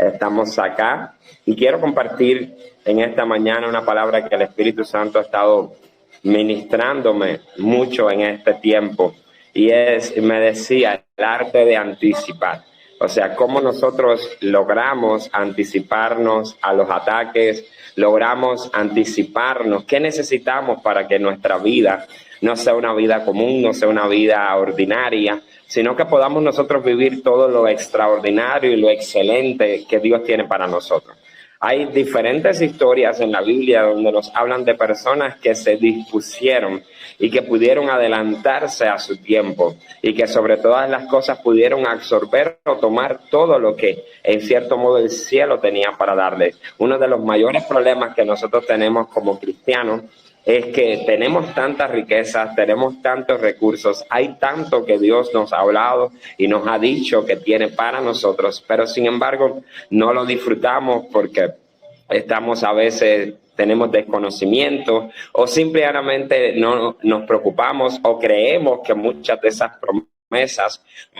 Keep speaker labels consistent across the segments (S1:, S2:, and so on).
S1: Estamos acá y quiero compartir en esta mañana una palabra que el Espíritu Santo ha estado ministrándome mucho en este tiempo, y me decía, el arte de anticipar. O sea, cómo nosotros logramos anticiparnos a los ataques, logramos anticiparnos, qué necesitamos para que nuestra vida no sea una vida común, no sea una vida ordinaria, sino que podamos nosotros vivir todo lo extraordinario y lo excelente que Dios tiene para nosotros. Hay diferentes historias en la Biblia donde nos hablan de personas que se dispusieron y que pudieron adelantarse a su tiempo y que sobre todas las cosas pudieron absorber o tomar todo lo que en cierto modo el cielo tenía para darles. Uno de los mayores problemas que nosotros tenemos como cristianos es que tenemos tantas riquezas, tenemos tantos recursos, hay tanto que Dios nos ha hablado y nos ha dicho que tiene para nosotros, pero sin embargo no lo disfrutamos porque estamos a veces, tenemos desconocimiento o simplemente no nos preocupamos o creemos que muchas de esas promesas,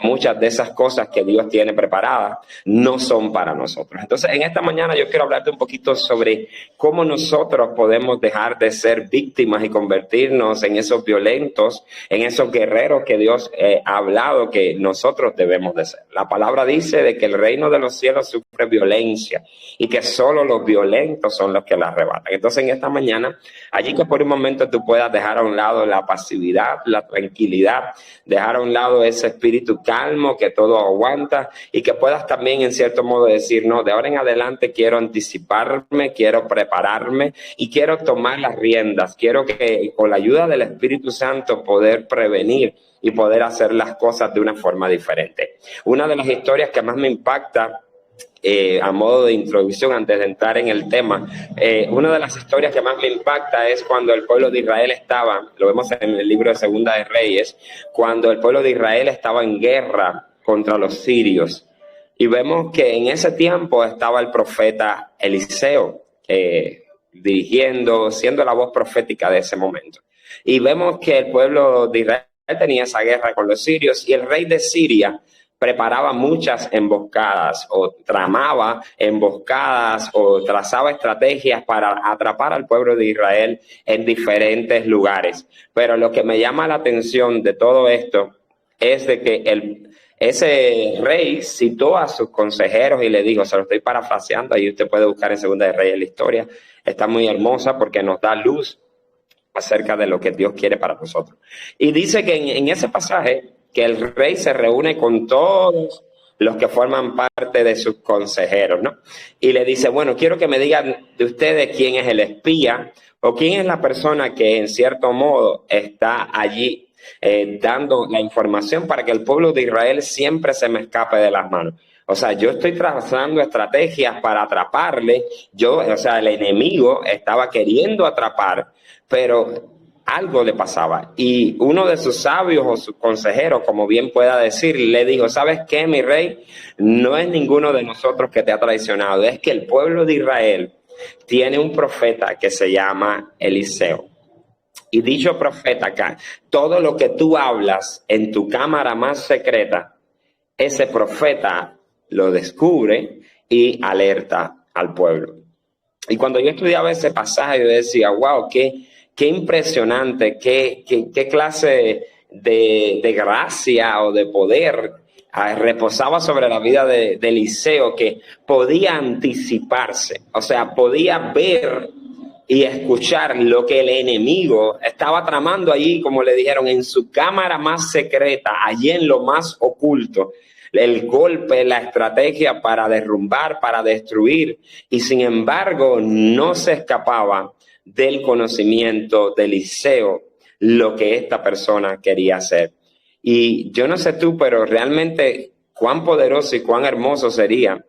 S1: muchas de esas cosas que Dios tiene preparadas no son para nosotros. Entonces, en esta mañana yo quiero hablarte un poquito sobre cómo nosotros podemos dejar de ser víctimas y convertirnos en esos violentos, en esos guerreros que Dios ha hablado que nosotros debemos de ser. La palabra dice de que el reino de los cielos sufre violencia y que solo los violentos son los que la arrebatan. Entonces, en esta mañana, allí que por un momento tú puedas dejar a un lado la pasividad, la tranquilidad, dejar a un lado ese espíritu calmo que todo aguanta y que puedas también en cierto modo decir, no, de ahora en adelante quiero anticiparme, quiero prepararme y quiero tomar las riendas, quiero que con la ayuda del Espíritu Santo poder prevenir y poder hacer las cosas de una forma diferente. Una de las historias que más me impacta a modo de introducción antes de entrar en el tema, una de las historias que más me impacta es cuando el pueblo de Israel estaba, lo vemos en el libro de Segunda de Reyes, cuando el pueblo de Israel estaba en guerra contra los sirios, y vemos que en ese tiempo estaba el profeta Eliseo dirigiendo, siendo la voz profética de ese momento, y vemos que el pueblo de Israel tenía esa guerra con los sirios, y el rey de Siria preparaba muchas emboscadas o tramaba emboscadas o trazaba estrategias para atrapar al pueblo de Israel en diferentes lugares. Pero lo que me llama la atención de todo esto es de que ese rey citó a sus consejeros y le dijo, se lo estoy parafraseando, ahí usted puede buscar en Segunda de Reyes la historia, está muy hermosa porque nos da luz acerca de lo que Dios quiere para nosotros. Y dice que en ese pasaje, que el rey se reúne con todos los que forman parte de sus consejeros, ¿no? Y le dice, bueno, quiero que me digan de ustedes quién es el espía o quién es la persona que en cierto modo está allí dando la información para que el pueblo de Israel siempre se me escape de las manos. O sea, yo estoy trazando estrategias para atraparle, o sea, el enemigo estaba queriendo atrapar, pero algo le pasaba. Y uno de sus sabios o sus consejeros, como bien pueda decir, le dijo, ¿sabes qué, mi rey? No es ninguno de nosotros que te ha traicionado, es que el pueblo de Israel tiene un profeta que se llama Eliseo. Y dicho profeta acá, todo lo que tú hablas en tu cámara más secreta, ese profeta lo descubre y alerta al pueblo. Y cuando yo estudiaba ese pasaje, yo decía, wow, qué impresionante, qué clase de gracia o de poder reposaba sobre la vida de Eliseo, que podía anticiparse, o sea, podía ver y escuchar lo que el enemigo estaba tramando allí, como le dijeron, en su cámara más secreta, allí en lo más oculto. El golpe, la estrategia para derrumbar, para destruir, y sin embargo no se escapaba del conocimiento de Eliseo lo que esta persona quería hacer. Y yo no sé tú, pero realmente cuán poderoso y cuán hermoso sería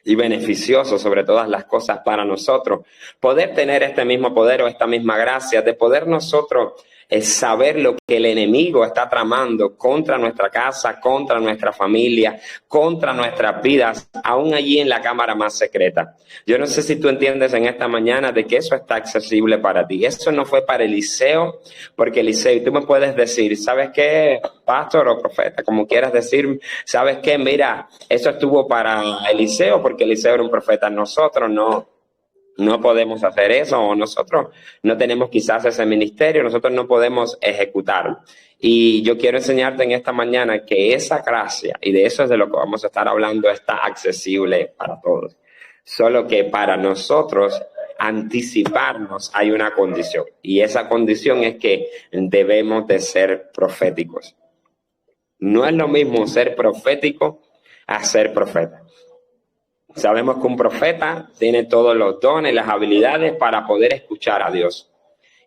S1: y beneficioso sobre todas las cosas para nosotros poder tener este mismo poder o esta misma gracia de poder nosotros es saber lo que el enemigo está tramando contra nuestra casa, contra nuestra familia, contra nuestras vidas, aún allí en la cámara más secreta. Yo no sé si tú entiendes en esta mañana de que eso está accesible para ti. Eso no fue para Eliseo, porque Eliseo, y tú me puedes decir, ¿sabes qué, pastor o profeta? Como quieras decir, ¿sabes qué? Mira, eso estuvo para Eliseo, porque Eliseo era un profeta. Nosotros no podemos hacer eso, o nosotros no tenemos quizás ese ministerio, nosotros no podemos ejecutarlo. Y yo quiero enseñarte en esta mañana que esa gracia, y de eso es de lo que vamos a estar hablando, está accesible para todos. Solo que para nosotros anticiparnos hay una condición, y esa condición es que debemos de ser proféticos. No es lo mismo ser profético a ser profeta. Sabemos que un profeta tiene todos los dones, las habilidades para poder escuchar a Dios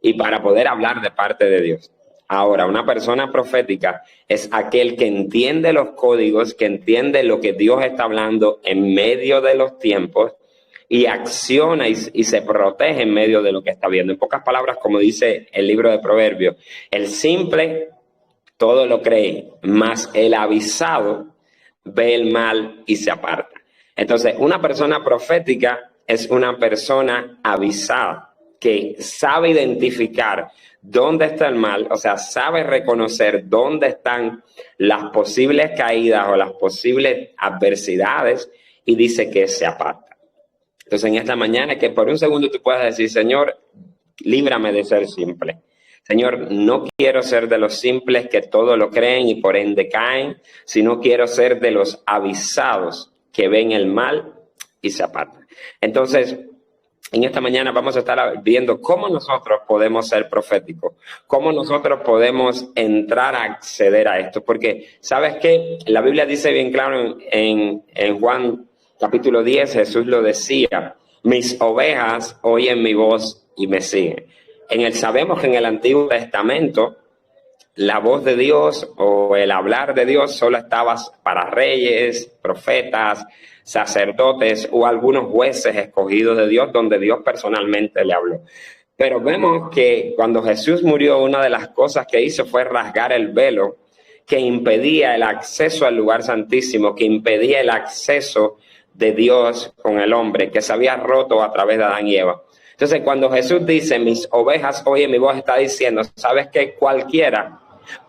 S1: y para poder hablar de parte de Dios. Ahora, una persona profética es aquel que entiende los códigos, que entiende lo que Dios está hablando en medio de los tiempos y acciona y se protege en medio de lo que está viendo. En pocas palabras, como dice el libro de Proverbios, el simple todo lo cree, mas el avisado ve el mal y se aparta. Entonces, una persona profética es una persona avisada que sabe identificar dónde está el mal, o sea, sabe reconocer dónde están las posibles caídas o las posibles adversidades y dice que se aparta. Entonces, en esta mañana, que por un segundo tú puedas decir, Señor, líbrame de ser simple. Señor, no quiero ser de los simples que todo lo creen y por ende caen, sino quiero ser de los avisados que ven el mal y se apartan. Entonces, en esta mañana vamos a estar viendo cómo nosotros podemos ser proféticos, cómo nosotros podemos entrar a acceder a esto. Porque, ¿sabes qué? La Biblia dice bien claro en Juan capítulo 10, Jesús lo decía, mis ovejas oyen mi voz y me siguen. Sabemos que en el Antiguo Testamento la voz de Dios o el hablar de Dios solo estaba para reyes, profetas, sacerdotes o algunos jueces escogidos de Dios donde Dios personalmente le habló. Pero vemos que cuando Jesús murió, una de las cosas que hizo fue rasgar el velo que impedía el acceso al lugar santísimo, que impedía el acceso de Dios con el hombre, que se había roto a través de Adán y Eva. Entonces, cuando Jesús dice, mis ovejas oyen mi voz, está diciendo, ¿sabes qué? Cualquiera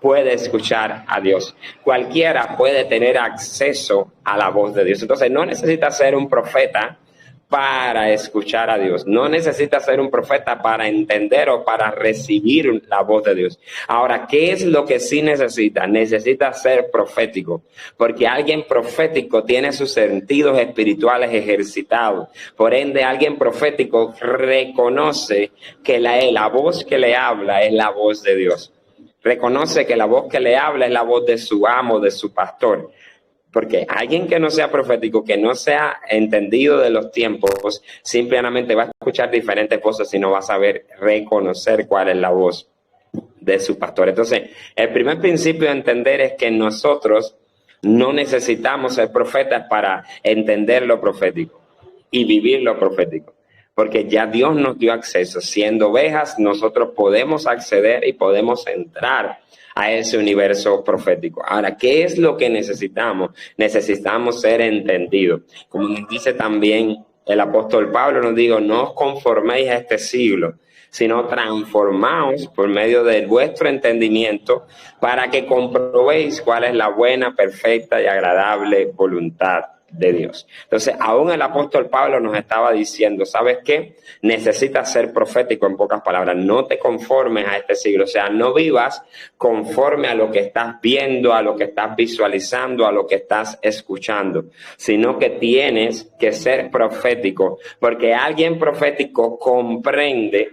S1: puede escuchar a Dios. Cualquiera puede tener acceso a la voz de Dios. Entonces, no necesita ser un profeta para escuchar a Dios. No necesita ser un profeta para entender o para recibir la voz de Dios. Ahora, ¿qué es lo que sí necesita? Necesita ser profético, porque alguien profético tiene sus sentidos espirituales ejercitados. Por ende, alguien profético reconoce que la voz que le habla es la voz de Dios. Reconoce que la voz que le habla es la voz de su amo, de su pastor. Porque alguien que no sea profético, que no sea entendido de los tiempos, simplemente va a escuchar diferentes voces y no va a saber reconocer cuál es la voz de su pastor. Entonces, el primer principio a entender es que nosotros no necesitamos ser profetas para entender lo profético y vivir lo profético. Porque ya Dios nos dio acceso. Siendo ovejas, nosotros podemos acceder y podemos entrar a ese universo profético. Ahora, ¿qué es lo que necesitamos? Necesitamos ser entendidos. Como nos dice también el apóstol Pablo, nos dijo, no os conforméis a este siglo, sino transformaos por medio de vuestro entendimiento para que comprobéis cuál es la buena, perfecta y agradable voluntad de Dios. Entonces, aún el apóstol Pablo nos estaba diciendo, ¿sabes qué? Necesitas ser profético, en pocas palabras. No te conformes a este siglo, o sea, no vivas conforme a lo que estás viendo, a lo que estás visualizando, a lo que estás escuchando, sino que tienes que ser profético, porque alguien profético comprende,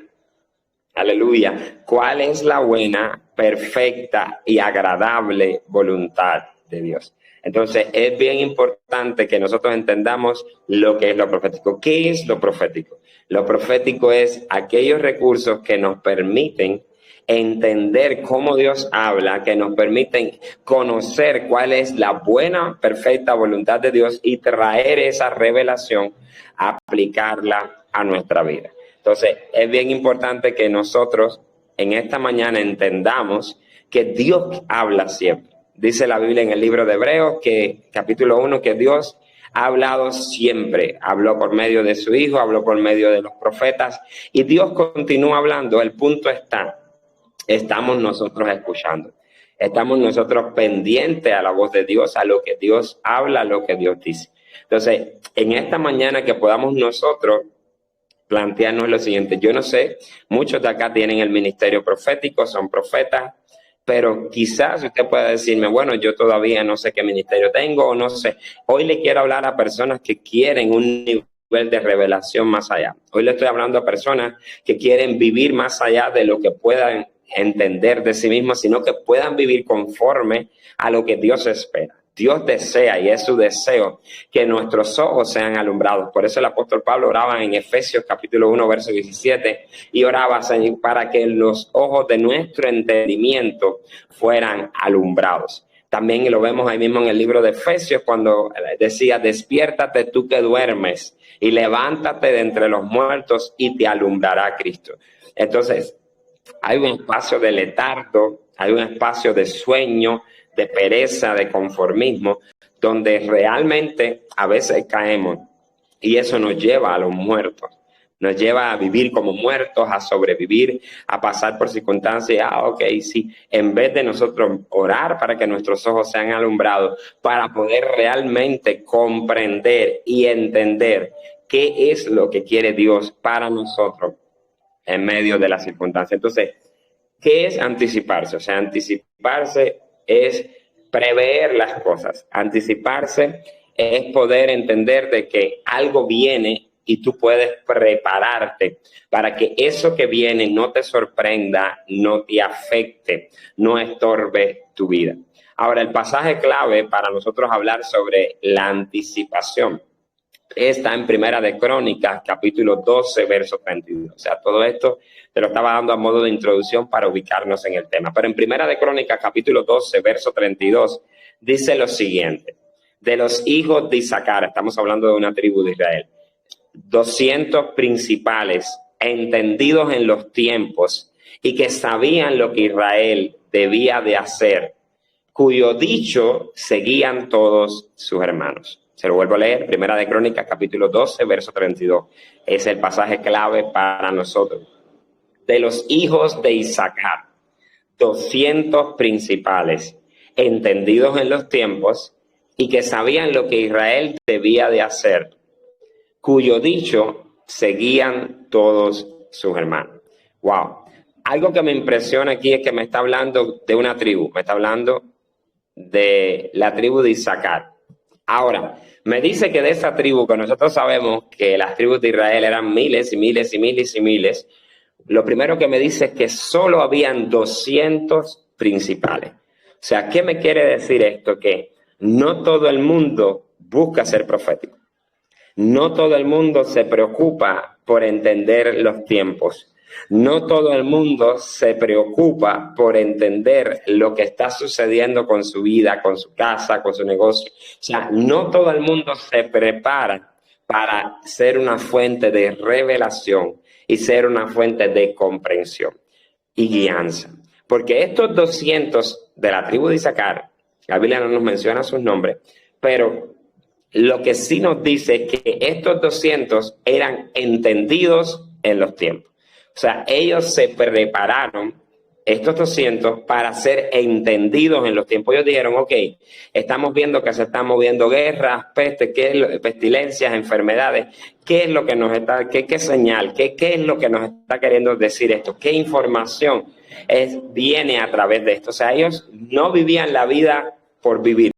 S1: aleluya, cuál es la buena, perfecta y agradable voluntad de Dios. Entonces, es bien importante que nosotros entendamos lo que es lo profético. ¿Qué es lo profético? Lo profético es aquellos recursos que nos permiten entender cómo Dios habla, que nos permiten conocer cuál es la buena, perfecta voluntad de Dios y traer esa revelación, aplicarla a nuestra vida. Entonces, es bien importante que nosotros en esta mañana entendamos que Dios habla siempre. Dice la Biblia en el libro de Hebreos, que capítulo 1, que Dios ha hablado siempre. Habló por medio de su Hijo, habló por medio de los profetas, y Dios continúa hablando. El punto está, estamos nosotros escuchando. Estamos nosotros pendientes a la voz de Dios, a lo que Dios habla, a lo que Dios dice. Entonces, en esta mañana que podamos nosotros plantearnos lo siguiente. Yo no sé, muchos de acá tienen el ministerio profético, son profetas, pero quizás usted pueda decirme, bueno, yo todavía no sé qué ministerio tengo o no sé. Hoy le quiero hablar a personas que quieren un nivel de revelación más allá. Hoy le estoy hablando a personas que quieren vivir más allá de lo que puedan entender de sí mismos, sino que puedan vivir conforme a lo que Dios espera. Dios desea, y es su deseo, que nuestros ojos sean alumbrados. Por eso el apóstol Pablo oraba en Efesios capítulo 1, verso 17, y oraba, Señor, para que los ojos de nuestro entendimiento fueran alumbrados. También lo vemos ahí mismo en el libro de Efesios, cuando decía, despiértate tú que duermes, y levántate de entre los muertos, y te alumbrará Cristo. Entonces, hay un espacio de letargo, hay un espacio de sueño, de pereza, de conformismo, donde realmente a veces caemos, y eso nos lleva a los muertos, nos lleva a vivir como muertos, a sobrevivir, a pasar por circunstancias. Sí, en vez de nosotros orar para que nuestros ojos sean alumbrados, para poder realmente comprender y entender qué es lo que quiere Dios para nosotros en medio de las circunstancias. Entonces, ¿qué es anticiparse? O sea, anticiparse es prever las cosas. Anticiparse es poder entender de que algo viene y tú puedes prepararte para que eso que viene no te sorprenda, no te afecte, no estorbe tu vida. Ahora, el pasaje clave para nosotros hablar sobre la anticipación está en Primera de Crónicas, capítulo 12, verso 32. O sea, todo esto te lo estaba dando a modo de introducción para ubicarnos en el tema. Pero en Primera de Crónicas, capítulo 12, verso 32, dice lo siguiente. De los hijos de Isaacar, estamos hablando de una tribu de Israel, 200 principales, entendidos en los tiempos y que sabían lo que Israel debía de hacer, cuyo dicho seguían todos sus hermanos. Se lo vuelvo a leer, Primera de Crónicas, capítulo 12, verso 32. Es el pasaje clave para nosotros. De los hijos de Isaacar, 200 principales, entendidos en los tiempos y que sabían lo que Israel debía de hacer, cuyo dicho seguían todos sus hermanos. Wow. Algo que me impresiona aquí es que me está hablando de una tribu, me está hablando de la tribu de Isaacar. Ahora, me dice que de esa tribu, que nosotros sabemos que las tribus de Israel eran miles y miles y miles y miles, lo primero que me dice es que solo habían 200 principales. O sea, ¿qué me quiere decir esto? Que no todo el mundo busca ser profético. No todo el mundo se preocupa por entender los tiempos. No todo el mundo se preocupa por entender lo que está sucediendo con su vida, con su casa, con su negocio. O sea, no todo el mundo se prepara para ser una fuente de revelación y ser una fuente de comprensión y guianza. Porque estos 200 de la tribu de Isaacar, la Biblia no nos menciona sus nombres, pero lo que sí nos dice es que estos 200 eran entendidos en los tiempos. O sea, ellos se prepararon, estos 200, para ser entendidos en los tiempos. Ellos dijeron, ok, estamos viendo que se están moviendo guerras, pestes, pestilencias, enfermedades. ¿Qué es lo que nos está, qué señal, qué es lo que nos está queriendo decir esto? ¿Qué información viene a través de esto? O sea, ellos no vivían la vida por vivir,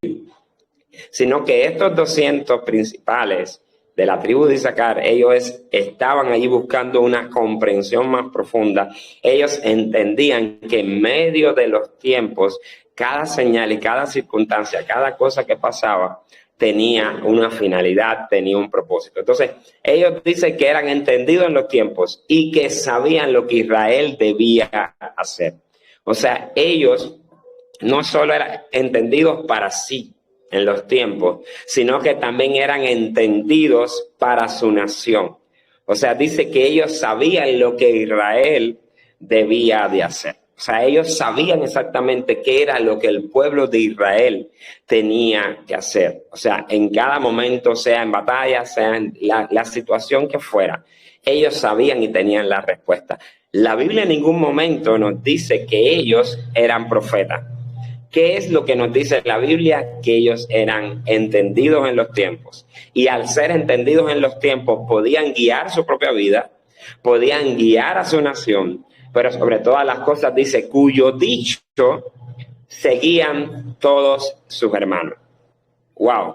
S1: sino que estos 200 principales de la tribu de Isaacar, ellos estaban allí buscando una comprensión más profunda. Ellos entendían que en medio de los tiempos, cada señal y cada circunstancia, cada cosa que pasaba, tenía una finalidad, tenía un propósito. Entonces, ellos dicen que eran entendidos en los tiempos y que sabían lo que Israel debía hacer. O sea, ellos no solo eran entendidos para sí en los tiempos, sino que también eran entendidos para su nación. O sea, dice que ellos sabían lo que Israel debía de hacer. O sea, ellos sabían exactamente qué era lo que el pueblo de Israel tenía que hacer. O sea, en cada momento, sea en batalla, sea en la situación que fuera, ellos sabían y tenían la respuesta. La Biblia en ningún momento nos dice que ellos eran profetas. ¿Qué es lo que nos dice la Biblia? Que ellos eran entendidos en los tiempos. Y al ser entendidos en los tiempos, podían guiar su propia vida, podían guiar a su nación, pero sobre todas las cosas dice, cuyo dicho seguían todos sus hermanos. ¡Wow!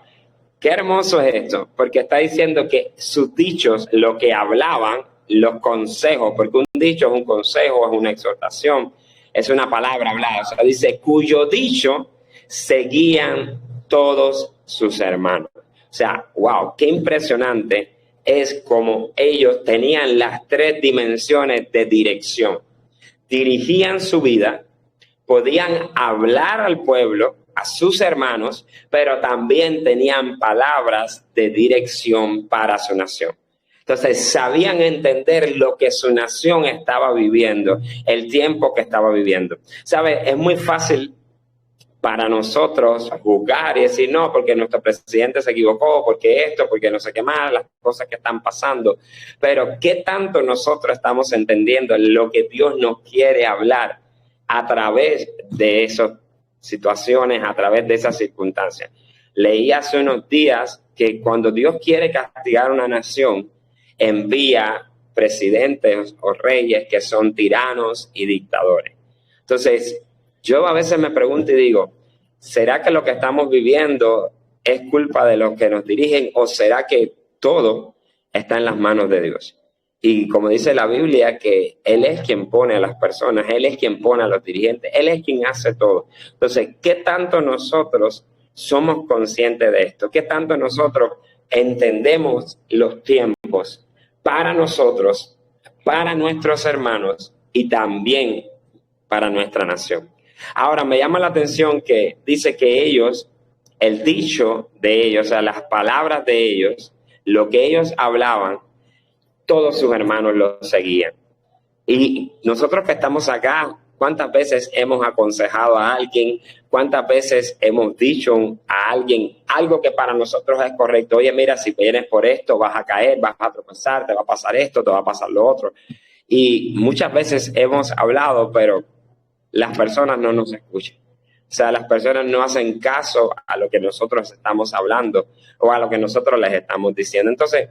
S1: Qué hermoso es esto, porque está diciendo que sus dichos, lo que hablaban, los consejos, porque un dicho es un consejo, es una exhortación, es una palabra hablada. O sea, dice, cuyo dicho seguían todos sus hermanos. O sea, wow, qué impresionante es como ellos tenían las tres dimensiones de dirección. Dirigían su vida, podían hablar al pueblo, a sus hermanos, pero también tenían palabras de dirección para su nación. Entonces sabían entender lo que su nación estaba viviendo, el tiempo que estaba viviendo. ¿Sabe? Es muy fácil para nosotros juzgar y decir, no, porque nuestro presidente se equivocó, porque esto, porque no sé qué más, las cosas que están pasando. Pero ¿qué tanto nosotros estamos entendiendo lo que Dios nos quiere hablar a través de esas situaciones, a través de esas circunstancias? Leí hace unos días que cuando Dios quiere castigar a una nación, envía presidentes o reyes que son tiranos y dictadores. Entonces, yo a veces me pregunto y digo, ¿será que lo que estamos viviendo es culpa de los que nos dirigen o será que todo está en las manos de Dios? Y como dice la Biblia, que Él es quien pone a las personas, Él es quien pone a los dirigentes, Él es quien hace todo. Entonces, ¿qué tanto nosotros somos conscientes de esto? ¿Qué tanto nosotros entendemos los tiempos para nosotros, para nuestros hermanos y también para nuestra nación? Ahora, me llama la atención que dice que ellos, el dicho de ellos, o sea, las palabras de ellos, lo que ellos hablaban, todos sus hermanos lo seguían. Y nosotros que estamos acá, ¿cuántas veces hemos aconsejado a alguien? ¿Cuántas veces hemos dicho a alguien algo que para nosotros es correcto? Oye, mira, si vienes por esto, vas a caer, vas a tropezar, te va a pasar esto, te va a pasar lo otro. Y muchas veces hemos hablado, pero las personas no nos escuchan. O sea, las personas no hacen caso a lo que nosotros estamos hablando o a lo que nosotros les estamos diciendo. Entonces,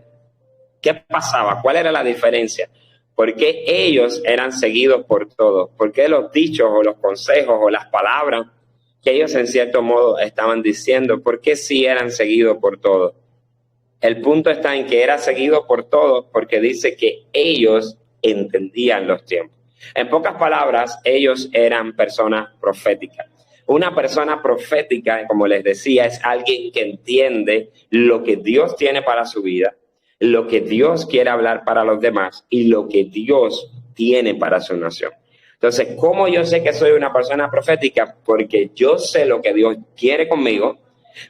S1: ¿qué pasaba? ¿Cuál era la diferencia? ¿Por qué ellos eran seguidos por todos? ¿Por qué los dichos o los consejos o las palabras que ellos en cierto modo estaban diciendo, por qué sí eran seguidos por todos? El punto está en que era seguido por todos porque dice que ellos entendían los tiempos. En pocas palabras, ellos eran personas proféticas. Una persona profética, como les decía, es alguien que entiende lo que Dios tiene para su vida, lo que Dios quiere hablar para los demás y lo que Dios tiene para su nación. Entonces, ¿cómo yo sé que soy una persona profética? Porque yo sé lo que Dios quiere conmigo,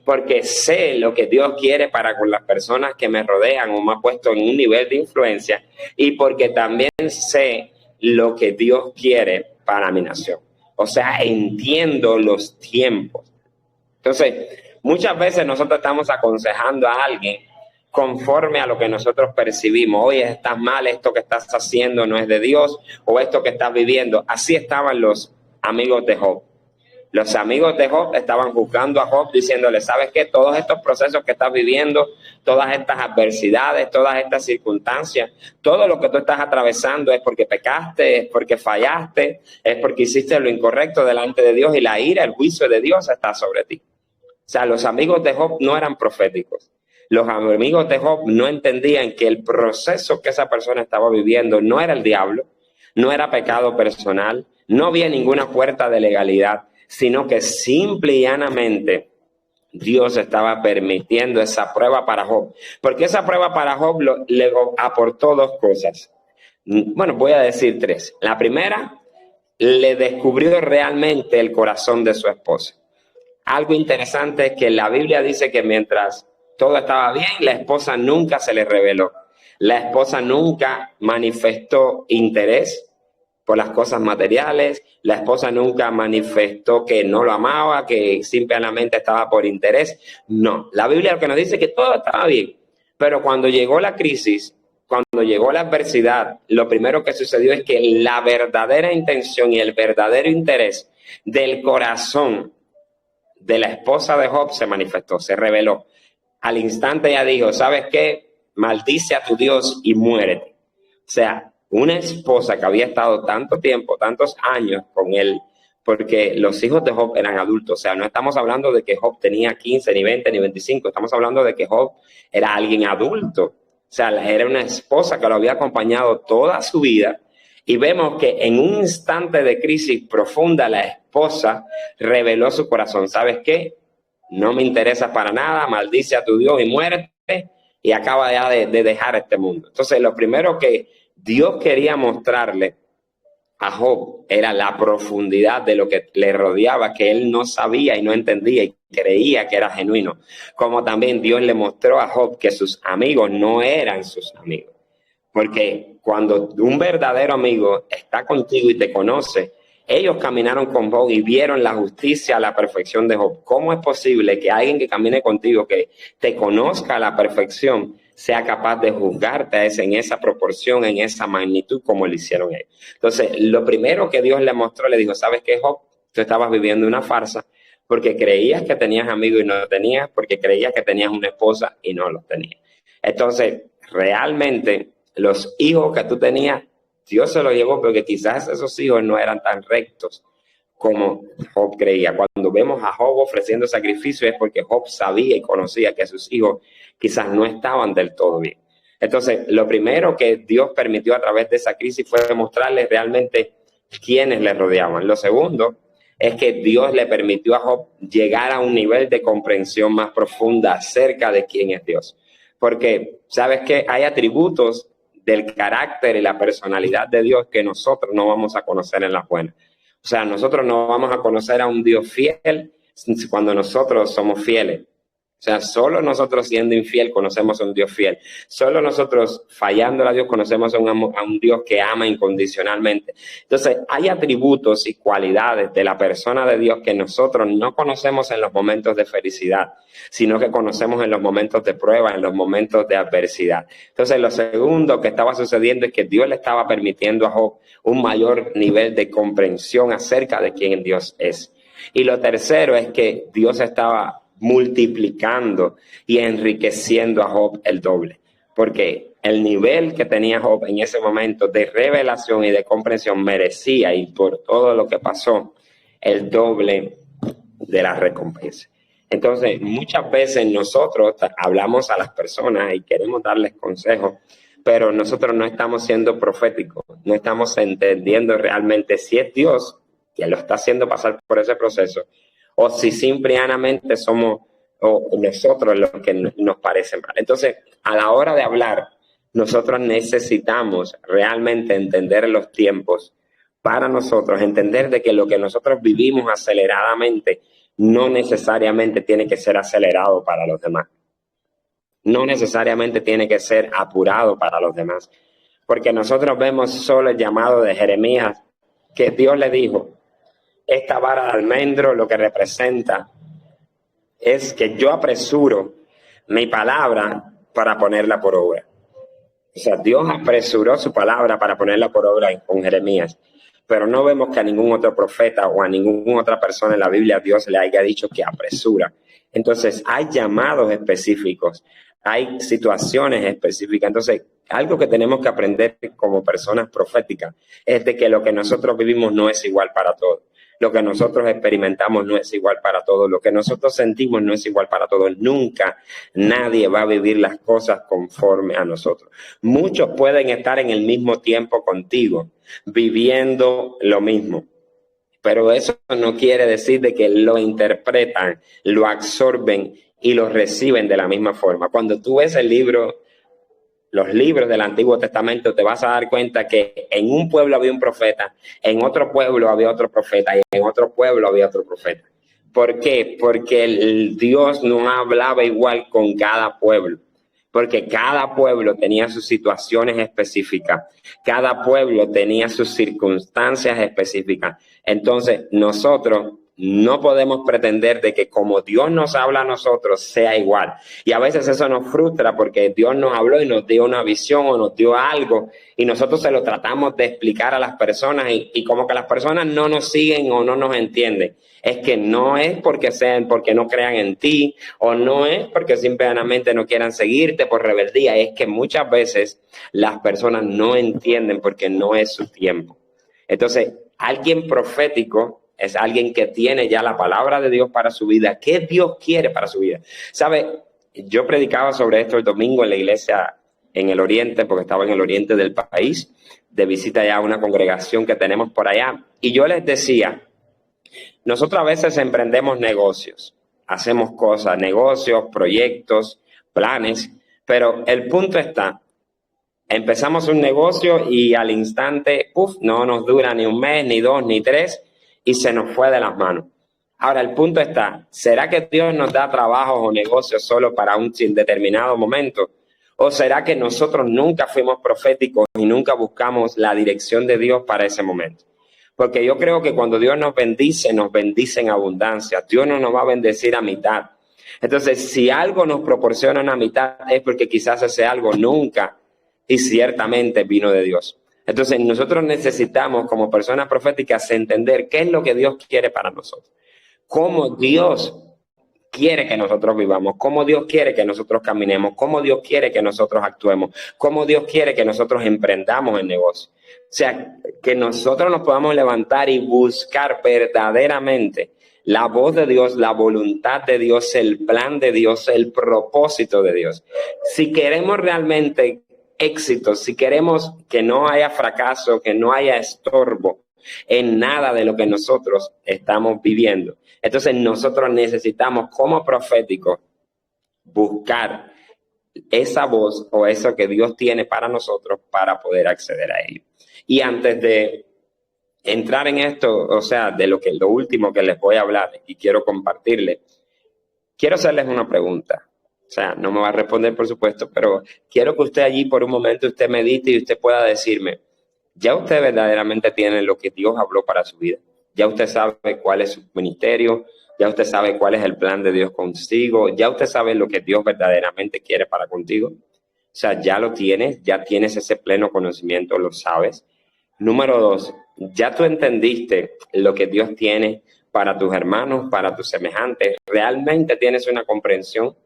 S1: porque sé lo que Dios quiere para con las personas que me rodean o me ha puesto en un nivel de influencia y porque también sé lo que Dios quiere para mi nación. O sea, entiendo los tiempos. Entonces, muchas veces nosotros estamos aconsejando a alguien conforme a lo que nosotros percibimos. Oye, estás mal, esto que estás haciendo no es de Dios, o esto que estás viviendo. Así estaban los amigos de Job. Los amigos de Job estaban juzgando a Job diciéndole, ¿sabes qué? Todos estos procesos que estás viviendo, todas estas adversidades, todas estas circunstancias, todo lo que tú estás atravesando es porque pecaste, es porque fallaste, es porque hiciste lo incorrecto delante de Dios y la ira, el juicio de Dios está sobre ti. O sea, los amigos de Job no eran proféticos. Los amigos de Job no entendían que el proceso que esa persona estaba viviendo no era el diablo, no era pecado personal, no había ninguna puerta de legalidad, sino que simple y llanamente Dios estaba permitiendo esa prueba para Job. Porque esa prueba para Job le aportó dos cosas. Bueno, voy a decir tres. La primera, le descubrió realmente el corazón de su esposa. Algo interesante es que la Biblia dice que mientras todo estaba bien, la esposa nunca se le reveló. La esposa nunca manifestó interés por las cosas materiales. La esposa nunca manifestó que no lo amaba, que simplemente estaba por interés. No, la Biblia lo que nos dice es que todo estaba bien. Pero cuando llegó la crisis, cuando llegó la adversidad, lo primero que sucedió es que la verdadera intención y el verdadero interés del corazón de la esposa de Job se manifestó, se reveló. Al instante ella dijo, ¿sabes qué? Maldice a tu Dios y muérete. O sea, una esposa que había estado tanto tiempo, tantos años con él, porque los hijos de Job eran adultos. O sea, no estamos hablando de que Job tenía 15, ni 20, ni 25. Estamos hablando de que Job era alguien adulto. O sea, era una esposa que lo había acompañado toda su vida. Y vemos que en un instante de crisis profunda, la esposa reveló su corazón. ¿Sabes qué? No me interesa para nada, maldice a tu Dios y muérete, y acaba ya de dejar este mundo. Entonces, lo primero que Dios quería mostrarle a Job era la profundidad de lo que le rodeaba, que él no sabía y no entendía y creía que era genuino. Como también Dios le mostró a Job que sus amigos no eran sus amigos. Porque cuando un verdadero amigo está contigo y te conoce, ellos caminaron con Job y vieron la justicia a la perfección de Job. ¿Cómo es posible que alguien que camine contigo, que te conozca a la perfección, sea capaz de juzgarte en esa proporción, en esa magnitud como lo hicieron ellos? Entonces, lo primero que Dios le mostró, le dijo, ¿sabes qué, Job? Tú estabas viviendo una farsa porque creías que tenías amigos y no lo tenías, porque creías que tenías una esposa y no los tenías. Entonces, realmente, los hijos que tú tenías, Dios se los llevó porque quizás esos hijos no eran tan rectos como Job creía. Cuando vemos a Job ofreciendo sacrificio es porque Job sabía y conocía que sus hijos quizás no estaban del todo bien. Entonces, lo primero que Dios permitió a través de esa crisis fue demostrarles realmente quiénes le rodeaban. Lo segundo es que Dios le permitió a Job llegar a un nivel de comprensión más profunda acerca de quién es Dios. Porque, ¿sabes qué? Hay atributos del carácter y la personalidad de Dios que nosotros no vamos a conocer en las buenas. O sea, nosotros no vamos a conocer a un Dios fiel cuando nosotros somos fieles. O sea, solo nosotros siendo infiel conocemos a un Dios fiel. Solo nosotros fallando a Dios conocemos a un Dios que ama incondicionalmente. Entonces, hay atributos y cualidades de la persona de Dios que nosotros no conocemos en los momentos de felicidad, sino que conocemos en los momentos de prueba, en los momentos de adversidad. Entonces, lo segundo que estaba sucediendo es que Dios le estaba permitiendo a Job un mayor nivel de comprensión acerca de quién Dios es. Y lo tercero es que Dios estaba multiplicando y enriqueciendo a Job el doble, porque el nivel que tenía Job en ese momento de revelación y de comprensión merecía, y por todo lo que pasó, el doble de la recompensa. Entonces, muchas veces nosotros hablamos a las personas y queremos darles consejos, pero nosotros no estamos siendo proféticos, no estamos entendiendo realmente si es Dios quien lo está haciendo pasar por ese proceso, o si simplemente somos nosotros los que nos parecen mal. Entonces, a la hora de hablar, nosotros necesitamos realmente entender los tiempos para nosotros, entender de que lo que nosotros vivimos aceleradamente no necesariamente tiene que ser acelerado para los demás. No necesariamente tiene que ser apurado para los demás. Porque nosotros vemos solo el llamado de Jeremías, que Dios le dijo, esta vara de almendro lo que representa es que yo apresuro mi palabra para ponerla por obra. O sea, Dios apresuró su palabra para ponerla por obra con Jeremías. Pero no vemos que a ningún otro profeta o a ninguna otra persona en la Biblia Dios le haya dicho que apresura. Entonces, hay llamados específicos, hay situaciones específicas. Entonces, algo que tenemos que aprender como personas proféticas es de que lo que nosotros vivimos no es igual para todos. Lo que nosotros experimentamos no es igual para todos. Lo que nosotros sentimos no es igual para todos. Nunca nadie va a vivir las cosas conforme a nosotros. Muchos pueden estar en el mismo tiempo contigo, viviendo lo mismo. Pero eso no quiere decir de que lo interpretan, lo absorben y lo reciben de la misma forma. Cuando tú ves los libros del Antiguo Testamento, te vas a dar cuenta que en un pueblo había un profeta, en otro pueblo había otro profeta y en otro pueblo había otro profeta. ¿Por qué? Porque el Dios no hablaba igual con cada pueblo. porque cada pueblo tenía sus situaciones específicas, cada pueblo tenía sus circunstancias específicas. Entonces, nosotros no podemos pretender de que como Dios nos habla a nosotros sea igual. Y a veces eso nos frustra porque Dios nos habló y nos dio una visión o nos dio algo y nosotros se lo tratamos de explicar a las personas y como que las personas no nos siguen o no nos entienden. Es que no es porque no crean en ti o no es porque simplemente no quieran seguirte por rebeldía. Es que muchas veces las personas no entienden porque no es su tiempo. Entonces, alguien profético es alguien que tiene ya la palabra de Dios para su vida. ¿Qué Dios quiere para su vida? ¿Sabe? Yo predicaba sobre esto el domingo en la iglesia en el oriente, porque estaba en el oriente del país, de visita ya a una congregación que tenemos por allá. Y yo les decía, nosotros a veces emprendemos negocios, hacemos cosas, negocios, proyectos, planes, pero el punto está, empezamos un negocio y al instante, no nos dura ni un mes, ni dos, ni tres, y se nos fue de las manos. Ahora, el punto está, ¿será que Dios nos da trabajos o negocios solo para un determinado momento? ¿O será que nosotros nunca fuimos proféticos y nunca buscamos la dirección de Dios para ese momento? Porque yo creo que cuando Dios nos bendice en abundancia. Dios no nos va a bendecir a mitad. Entonces, si algo nos proporciona una mitad es porque quizás ese algo nunca y ciertamente vino de Dios. Entonces, nosotros necesitamos como personas proféticas entender qué es lo que Dios quiere para nosotros. Cómo Dios quiere que nosotros vivamos, cómo Dios quiere que nosotros caminemos, cómo Dios quiere que nosotros actuemos, cómo Dios quiere que nosotros emprendamos el negocio. O sea, que nosotros nos podamos levantar y buscar verdaderamente la voz de Dios, la voluntad de Dios, el plan de Dios, el propósito de Dios. Si queremos realmente éxito, si queremos que no haya fracaso, que no haya estorbo en nada de lo que nosotros estamos viviendo, entonces nosotros necesitamos como proféticos buscar esa voz o eso que Dios tiene para nosotros para poder acceder a ello. Y antes de entrar en esto, o sea, de lo último que les voy a hablar y quiero compartirles, quiero hacerles una pregunta. O sea, no me va a responder, por supuesto, pero quiero que usted allí por un momento usted medite y usted pueda decirme, ¿ya usted verdaderamente tiene lo que Dios habló para su vida? ¿Ya usted sabe cuál es su ministerio? ¿Ya usted sabe cuál es el plan de Dios consigo? ¿Ya usted sabe lo que Dios verdaderamente quiere para contigo? O sea, ya lo tienes, ya tienes ese pleno conocimiento, lo sabes. Número 2, ya tú entendiste lo que Dios tiene para tus hermanos, para tus semejantes. ¿Realmente tienes una comprensión?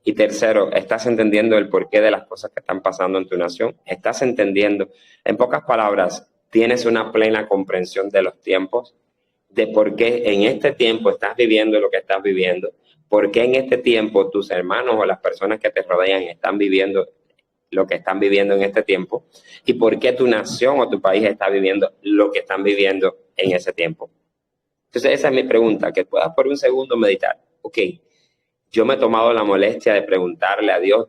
S1: Y tercero, ¿estás entendiendo el porqué de las cosas que están pasando en tu nación? ¿Estás entendiendo? En pocas palabras, ¿tienes una plena comprensión de los tiempos? De por qué en este tiempo estás viviendo lo que estás viviendo. ¿Por qué en este tiempo tus hermanos o las personas que te rodean están viviendo lo que están viviendo en este tiempo? ¿Y por qué tu nación o tu país está viviendo lo que están viviendo en ese tiempo? Entonces esa es mi pregunta, que puedas por un segundo meditar. Ok, yo me he tomado la molestia de preguntarle a Dios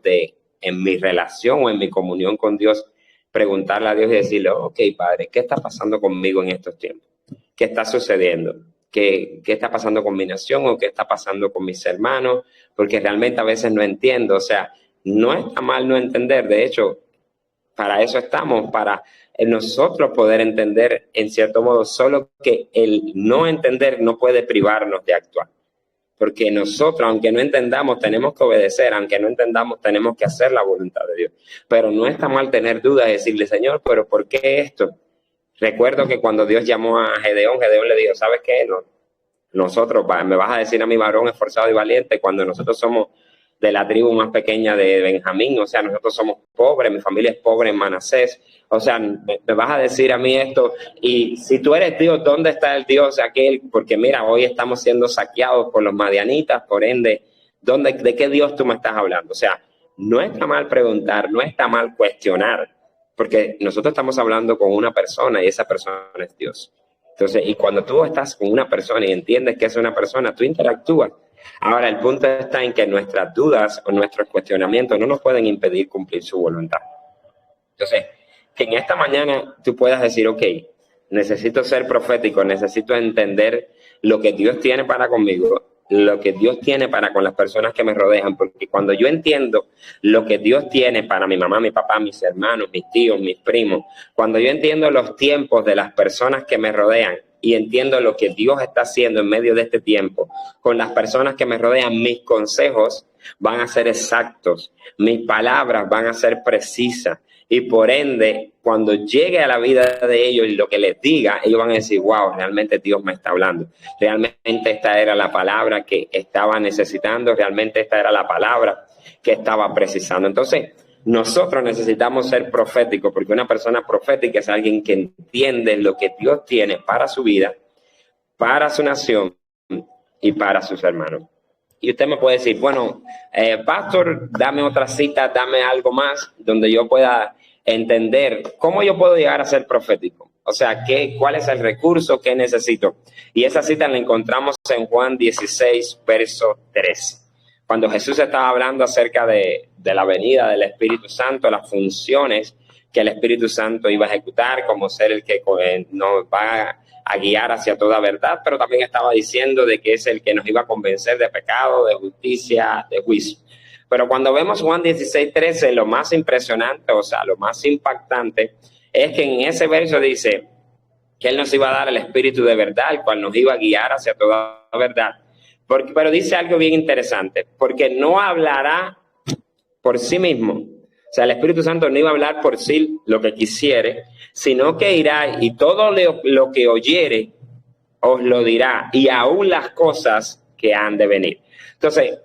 S1: en mi relación o en mi comunión con Dios, preguntarle a Dios y decirle, ok, Padre, ¿qué está pasando conmigo en estos tiempos? ¿Qué está sucediendo? ¿Qué está pasando con mi nación o qué está pasando con mis hermanos? Porque realmente a veces no entiendo. O sea, no está mal no entender. De hecho, para eso estamos, para nosotros poder entender en cierto modo, solo que el no entender no puede privarnos de actuar. Porque nosotros, aunque no entendamos, tenemos que obedecer, aunque no entendamos, tenemos que hacer la voluntad de Dios. Pero no está mal tener dudas y decirle, Señor, ¿pero por qué esto? Recuerdo que cuando Dios llamó a Gedeón, Gedeón le dijo, ¿sabes qué? No, nosotros, me vas a decir a mi varón esforzado y valiente, cuando nosotros somos de la tribu más pequeña de Benjamín, o sea, nosotros somos pobres, mi familia es pobre en Manasés, o sea, me vas a decir a mí esto, y si tú eres Dios, ¿dónde está el Dios aquel? Porque mira, hoy estamos siendo saqueados por los madianitas, por ende, ¿de qué Dios tú me estás hablando? O sea, no está mal preguntar, no está mal cuestionar, porque nosotros estamos hablando con una persona y esa persona es Dios. Entonces, y cuando tú estás con una persona y entiendes que es una persona, tú interactúas. Ahora, el punto está en que nuestras dudas o nuestros cuestionamientos no nos pueden impedir cumplir su voluntad. Entonces, que en esta mañana tú puedas decir, ok, necesito ser profético, necesito entender lo que Dios tiene para conmigo. lo que Dios tiene para con las personas que me rodean, porque cuando yo entiendo lo que Dios tiene para mi mamá, mi papá, mis hermanos, mis tíos, mis primos, cuando yo entiendo los tiempos de las personas que me rodean y entiendo lo que Dios está haciendo en medio de este tiempo con las personas que me rodean, mis consejos van a ser exactos, mis palabras van a ser precisas. Y por ende, cuando llegue a la vida de ellos y lo que les diga, ellos van a decir, wow, realmente Dios me está hablando. Realmente esta era la palabra que estaba necesitando. Realmente esta era la palabra que estaba precisando. Entonces, nosotros necesitamos ser proféticos, porque una persona profética es alguien que entiende lo que Dios tiene para su vida, para su nación y para sus hermanos. Y usted me puede decir, bueno, pastor, dame otra cita, dame algo más donde yo pueda entender cómo yo puedo llegar a ser profético. O sea, ¿cuál es el recurso que necesito? Y esa cita la encontramos en Juan 16, verso 3. Cuando Jesús estaba hablando acerca de la venida del Espíritu Santo, las funciones que el Espíritu Santo iba a ejecutar, como ser el que nos va a guiar hacia toda verdad, pero también estaba diciendo de que es el que nos iba a convencer de pecado, de justicia, de juicio. Pero cuando vemos Juan 16:13, lo más impresionante, o sea, lo más impactante, es que en ese verso dice que Él nos iba a dar el Espíritu de verdad, el cual nos iba a guiar hacia toda verdad. Pero dice algo bien interesante, porque no hablará por sí mismo. O sea, el Espíritu Santo no iba a hablar por sí lo que quisiere, sino que irá y todo lo que oyere os lo dirá, y aún las cosas que han de venir. Entonces,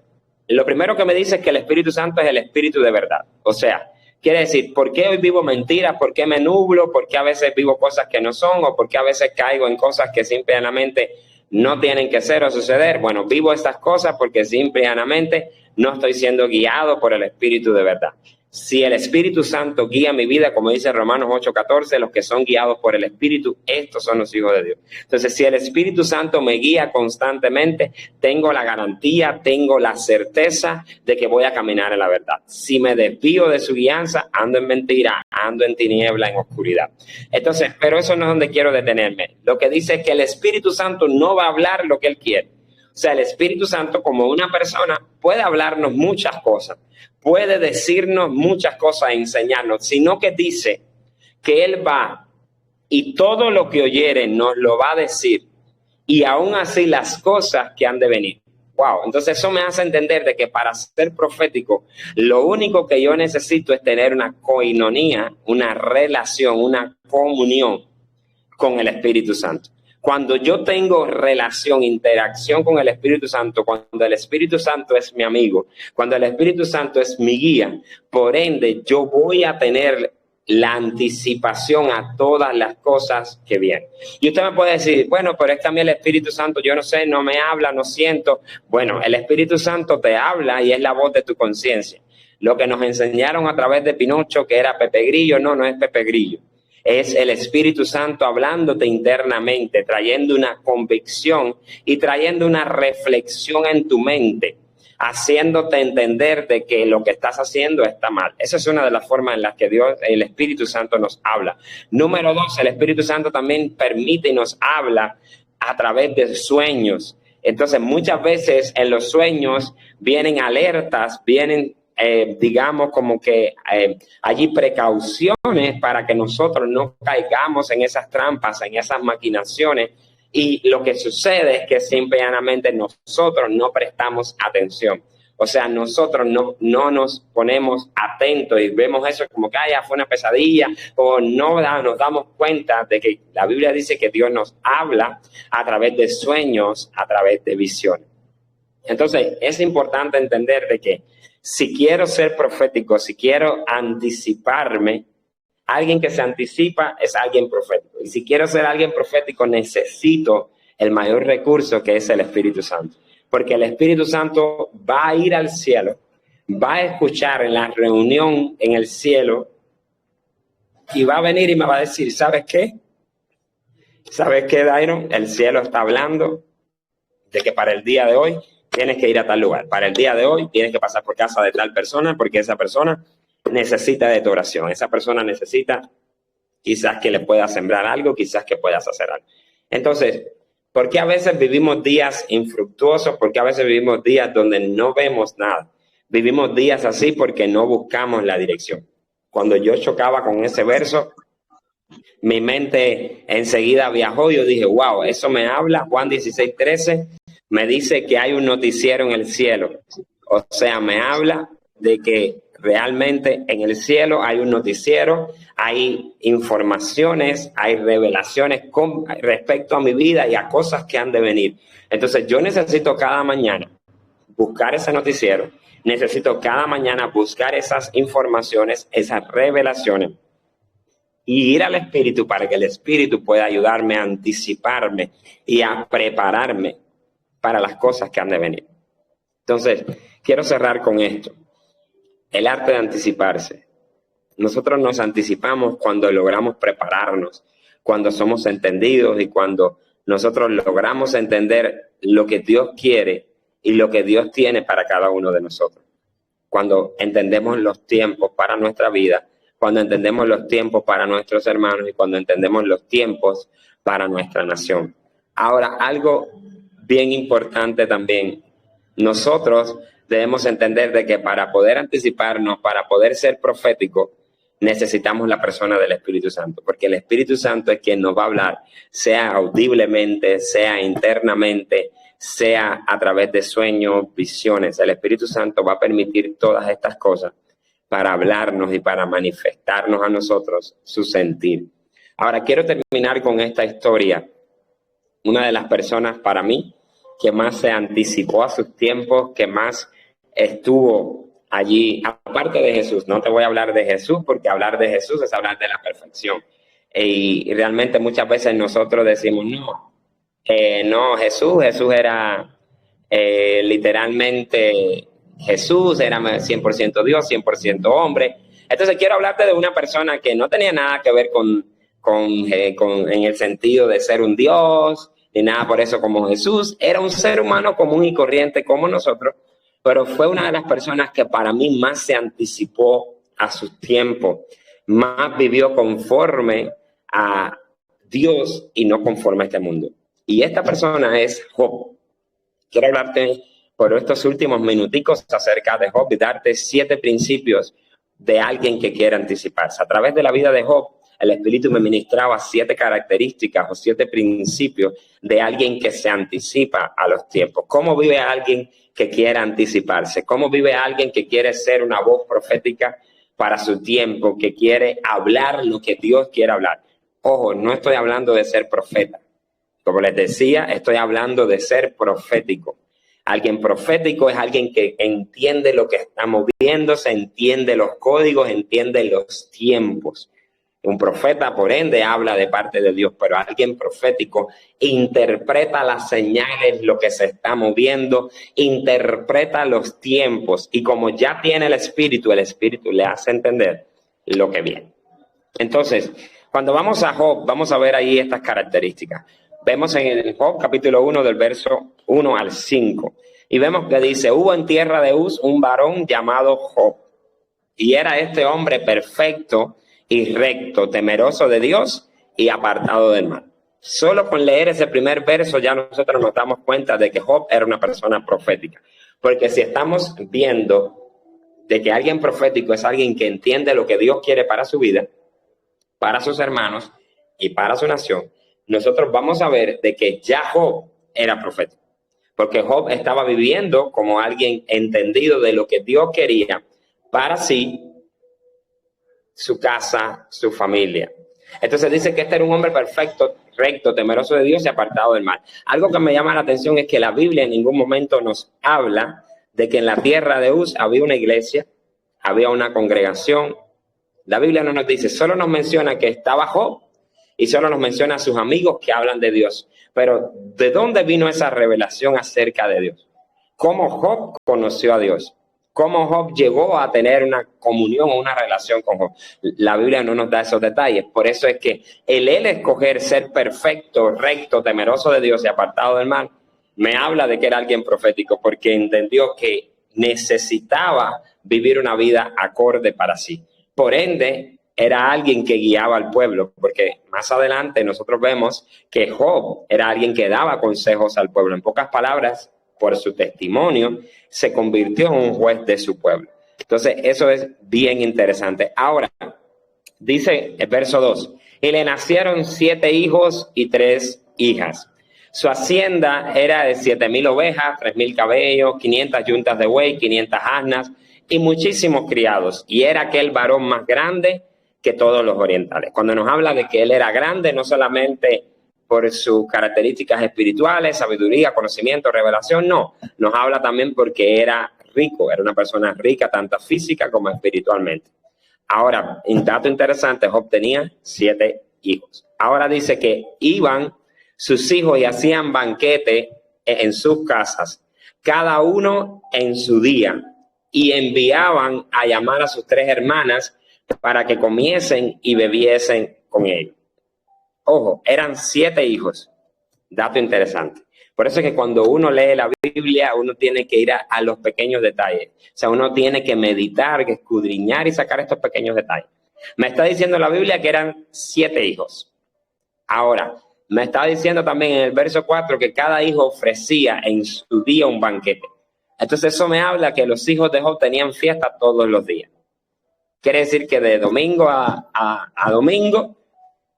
S1: lo primero que me dice es que el Espíritu Santo es el Espíritu de verdad. O sea, quiere decir, ¿por qué hoy vivo mentiras? ¿Por qué me nublo? ¿Por qué a veces vivo cosas que no son? ¿O por qué a veces caigo en cosas que simplemente no tienen que ser o suceder? Bueno, vivo estas cosas porque simplemente no estoy siendo guiado por el Espíritu de verdad. Si el Espíritu Santo guía mi vida, como dice Romanos 8:14, los que son guiados por el Espíritu, estos son los hijos de Dios. Entonces, si el Espíritu Santo me guía constantemente, tengo la garantía, tengo la certeza de que voy a caminar en la verdad. Si me desvío de su guianza, ando en mentira, ando en tiniebla, en oscuridad. Entonces, pero eso no es donde quiero detenerme. Lo que dice es que el Espíritu Santo no va a hablar lo que Él quiere. O sea, el Espíritu Santo, como una persona, puede hablarnos muchas cosas, puede decirnos muchas cosas, enseñarnos, sino que dice que Él va y todo lo que oyere nos lo va a decir, y aún así las cosas que han de venir. Wow, entonces eso me hace entender de que para ser profético, lo único que yo necesito es tener una coinonía, una relación, una comunión con el Espíritu Santo. Cuando yo tengo relación, interacción con el Espíritu Santo, cuando el Espíritu Santo es mi amigo, cuando el Espíritu Santo es mi guía, por ende yo voy a tener la anticipación a todas las cosas que vienen. Y usted me puede decir, bueno, pero es que a mí el Espíritu Santo, yo no sé, no me habla, no siento. Bueno, el Espíritu Santo te habla y es la voz de tu conciencia. Lo que nos enseñaron a través de Pinocho, que era Pepe Grillo, no es Pepe Grillo. Es el Espíritu Santo hablándote internamente, trayendo una convicción y trayendo una reflexión en tu mente, haciéndote entender de que lo que estás haciendo está mal. Esa es una de las formas en las que Dios, el Espíritu Santo nos habla. Número 2, el Espíritu Santo también permite y nos habla a través de sueños. Entonces, muchas veces en los sueños vienen alertas, vienen digamos como que allí precauciones para que nosotros no caigamos en esas trampas, en esas maquinaciones, y lo que sucede es que simplemente nosotros no prestamos atención. O sea, nosotros no nos ponemos atentos y vemos eso como que ya fue una pesadilla, o no nos damos cuenta de que la Biblia dice que Dios nos habla a través de sueños, a través de visiones. Entonces, es importante entender de que si quiero ser profético, si quiero anticiparme, alguien que se anticipa es alguien profético. Y si quiero ser alguien profético, necesito el mayor recurso, que es el Espíritu Santo. Porque el Espíritu Santo va a ir al cielo, va a escuchar en la reunión en el cielo y va a venir y me va a decir, ¿sabes qué? ¿Sabes qué, Dairon? El cielo está hablando de que para el día de hoy tienes que ir a tal lugar. Para el día de hoy tienes que pasar por casa de tal persona porque esa persona necesita de tu oración. Esa persona necesita quizás que le puedas sembrar algo, quizás que puedas hacer algo. Entonces, ¿Por qué a veces vivimos días infructuosos? ¿Por qué a veces vivimos días donde no vemos nada? Vivimos días así porque no buscamos la dirección. Cuando yo chocaba con ese verso, mi mente enseguida viajó y yo dije, wow, eso me habla. Juan 16:13 me dice que hay un noticiero en el cielo. O sea, me habla de que realmente en el cielo hay un noticiero, hay informaciones, hay revelaciones con respecto a mi vida y a cosas que han de venir. Entonces yo necesito cada mañana buscar ese noticiero, necesito cada mañana buscar esas informaciones, esas revelaciones y ir al Espíritu para que el Espíritu pueda ayudarme a anticiparme y a prepararme para las cosas que han de venir. Entonces, quiero cerrar con esto. El arte de anticiparse. Nosotros nos anticipamos cuando logramos prepararnos, cuando somos entendidos y cuando nosotros logramos entender lo que Dios quiere y lo que Dios tiene para cada uno de nosotros. Cuando entendemos los tiempos para nuestra vida, cuando entendemos los tiempos para nuestros hermanos y cuando entendemos los tiempos para nuestra nación. Ahora, algo bien importante también, nosotros debemos entender de que para poder anticiparnos, para poder ser proféticos, necesitamos la persona del Espíritu Santo, porque el Espíritu Santo es quien nos va a hablar, sea audiblemente, sea internamente, sea a través de sueños, visiones. El Espíritu Santo va a permitir todas estas cosas para hablarnos y para manifestarnos a nosotros su sentir. Ahora, quiero terminar con esta historia. Una de las personas para mí que más se anticipó a sus tiempos, que más estuvo allí, aparte de Jesús. No te voy a hablar de Jesús, porque hablar de Jesús es hablar de la perfección. Y realmente muchas veces nosotros decimos, no, Jesús era literalmente Jesús, era 100% Dios, 100% hombre. Entonces quiero hablarte de una persona que no tenía nada que ver en el sentido de ser un Dios, ni nada por eso como Jesús. Era un ser humano común y corriente como nosotros, pero fue una de las personas que para mí más se anticipó a sus tiempos, más vivió conforme a Dios y no conforme a este mundo. Y esta persona es Job. Quiero hablarte por estos últimos minuticos acerca de Job y darte 7 principios de alguien que quiere anticiparse. A través de la vida de Job, el Espíritu me ministraba 7 características o 7 principios de alguien que se anticipa a los tiempos. ¿Cómo vive alguien que quiere anticiparse? ¿Cómo vive alguien que quiere ser una voz profética para su tiempo, que quiere hablar lo que Dios quiere hablar? Ojo, no estoy hablando de ser profeta. Como les decía, estoy hablando de ser profético. Alguien profético es alguien que entiende lo que está moviéndose, entiende los códigos, entiende los tiempos. Un profeta, por ende, habla de parte de Dios, pero alguien profético interpreta las señales, lo que se está moviendo, interpreta los tiempos y como ya tiene el Espíritu le hace entender lo que viene. Entonces, cuando vamos a Job, vamos a ver ahí estas características. Vemos en el Job capítulo 1 del verso 1 al 5 y vemos que dice, hubo en tierra de Uz un varón llamado Job y era este hombre perfecto y recto, temeroso de Dios y apartado del mal. Solo con leer ese primer verso ya nosotros nos damos cuenta de que Job era una persona profética. Porque si estamos viendo de que alguien profético es alguien que entiende lo que Dios quiere para su vida, para sus hermanos y para su nación, nosotros vamos a ver de que ya Job era profético. Porque Job estaba viviendo como alguien entendido de lo que Dios quería para sí, su casa, su familia. Entonces dice que este era un hombre perfecto, recto, temeroso de Dios y apartado del mal. Algo que me llama la atención es que la Biblia en ningún momento nos habla de que en la tierra de Uz había una iglesia, había una congregación. La Biblia no nos dice, solo nos menciona que estaba Job y solo nos menciona a sus amigos que hablan de Dios. Pero ¿de dónde vino esa revelación acerca de Dios? ¿Cómo Job conoció a Dios? ¿Cómo Job llegó a tener una comunión o una relación con Job? La Biblia no nos da esos detalles. Por eso es que él escoger ser perfecto, recto, temeroso de Dios y apartado del mal, me habla de que era alguien profético porque entendió que necesitaba vivir una vida acorde para sí. Por ende, era alguien que guiaba al pueblo, porque más adelante nosotros vemos que Job era alguien que daba consejos al pueblo. En pocas palabras, por su testimonio, se convirtió en un juez de su pueblo. Entonces, eso es bien interesante. Ahora, dice el verso 2, y le nacieron 7 hijos y 3 hijas. Su hacienda era de 7,000 ovejas, 3,000 caballos, 500 yuntas de buey, 500 asnas y muchísimos criados. Y era aquel varón más grande que todos los orientales. Cuando nos habla de que él era grande, no solamente por sus características espirituales, sabiduría, conocimiento, revelación, no. Nos habla también porque era rico, era una persona rica, tanto física como espiritualmente. Ahora, un dato interesante, Job tenía 7 hijos. Ahora dice que iban sus hijos y hacían banquete en sus casas, cada uno en su día, y enviaban a llamar a sus 3 hermanas para que comiesen y bebiesen con ellos. Ojo, eran 7 hijos. Dato interesante. Por eso es que cuando uno lee la Biblia, uno tiene que ir a los pequeños detalles. O sea, uno tiene que meditar, que escudriñar y sacar estos pequeños detalles. Me está diciendo la Biblia que eran 7 hijos. Ahora, me está diciendo también en el verso 4 que cada hijo ofrecía en su día un banquete. Entonces eso me habla que los hijos de Job tenían fiesta todos los días. Quiere decir que de domingo a domingo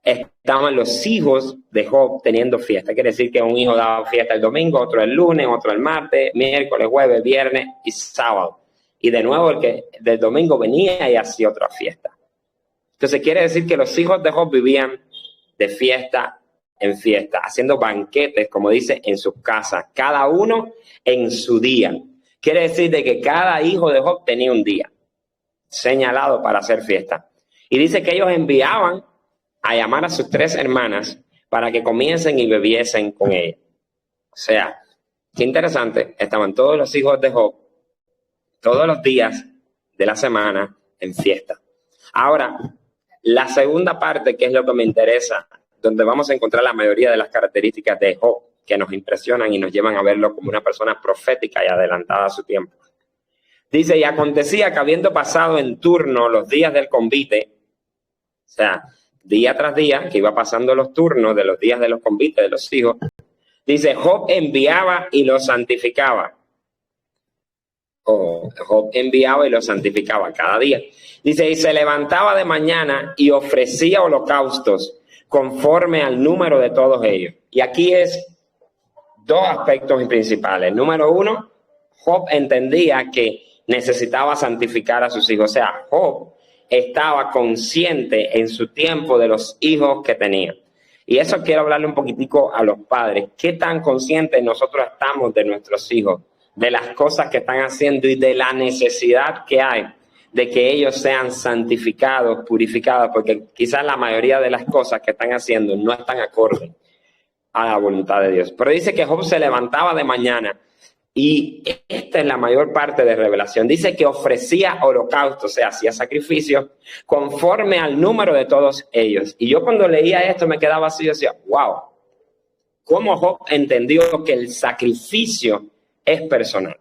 S1: estaban los hijos de Job teniendo fiesta. Quiere decir que un hijo daba fiesta el domingo, otro el lunes, otro el martes, miércoles, jueves, viernes y sábado. Y de nuevo el que del domingo venía y hacía otra fiesta. Entonces quiere decir que los hijos de Job vivían de fiesta en fiesta, haciendo banquetes, como dice, en sus casas, cada uno en su día. Quiere decir de que cada hijo de Job tenía un día señalado para hacer fiesta. Y dice que ellos enviaban a llamar a sus 3 hermanas para que comiesen y bebiesen con ella. O sea, qué interesante, estaban todos los hijos de Job, todos los días de la semana en fiesta. Ahora, la segunda parte, que es lo que me interesa, donde vamos a encontrar la mayoría de las características de Job, que nos impresionan y nos llevan a verlo como una persona profética y adelantada a su tiempo. Dice, y acontecía que habiendo pasado en turno los días del convite, o sea, día tras día, que iba pasando los turnos de los días de los convites de los hijos, dice, Job enviaba y los santificaba. Job enviaba y los santificaba cada día. Dice, y se levantaba de mañana y ofrecía holocaustos conforme al número de todos ellos. Y aquí es 2 aspectos principales. Número 1, Job entendía que necesitaba santificar a sus hijos. O sea, Job estaba consciente en su tiempo de los hijos que tenía. Y eso quiero hablarle un poquitico a los padres. ¿Qué tan conscientes nosotros estamos de nuestros hijos, de las cosas que están haciendo y de la necesidad que hay de que ellos sean santificados, purificados? Porque quizás la mayoría de las cosas que están haciendo no están acorde a la voluntad de Dios. Pero dice que Job se levantaba de mañana, y esta es la mayor parte de revelación. Dice que ofrecía holocaustos, o sea, hacía sacrificios conforme al número de todos ellos. Y yo cuando leía esto me quedaba así y decía, wow, ¿cómo Job entendió que el sacrificio es personal?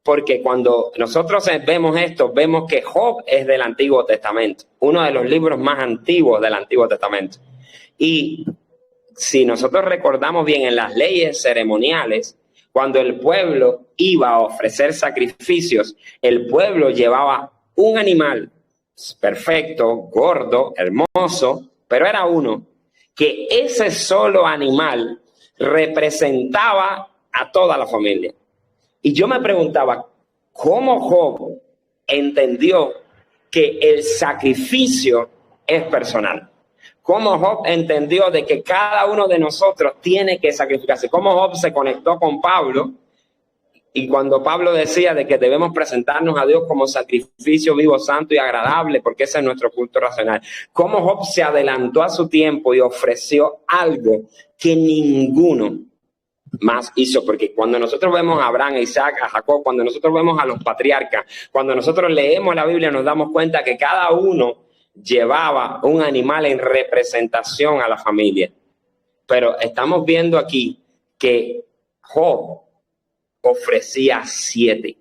S1: Porque cuando nosotros vemos esto, vemos que Job es del Antiguo Testamento, uno de los libros más antiguos del Antiguo Testamento. Y si nosotros recordamos bien en las leyes ceremoniales, cuando el pueblo iba a ofrecer sacrificios, el pueblo llevaba un animal perfecto, gordo, hermoso, pero era uno, que ese solo animal representaba a toda la familia. Y yo me preguntaba, ¿cómo Job entendió que el sacrificio es personal? ¿Cómo Job entendió de que cada uno de nosotros tiene que sacrificarse? ¿Cómo Job se conectó con Pablo? Y cuando Pablo decía de que debemos presentarnos a Dios como sacrificio vivo, santo y agradable, porque ese es nuestro culto racional. ¿Cómo Job se adelantó a su tiempo y ofreció algo que ninguno más hizo? Porque cuando nosotros vemos a Abraham, a Isaac, a Jacob, cuando nosotros vemos a los patriarcas, cuando nosotros leemos la Biblia, nos damos cuenta que cada uno llevaba un animal en representación a la familia. Pero estamos viendo aquí que Job ofrecía 7,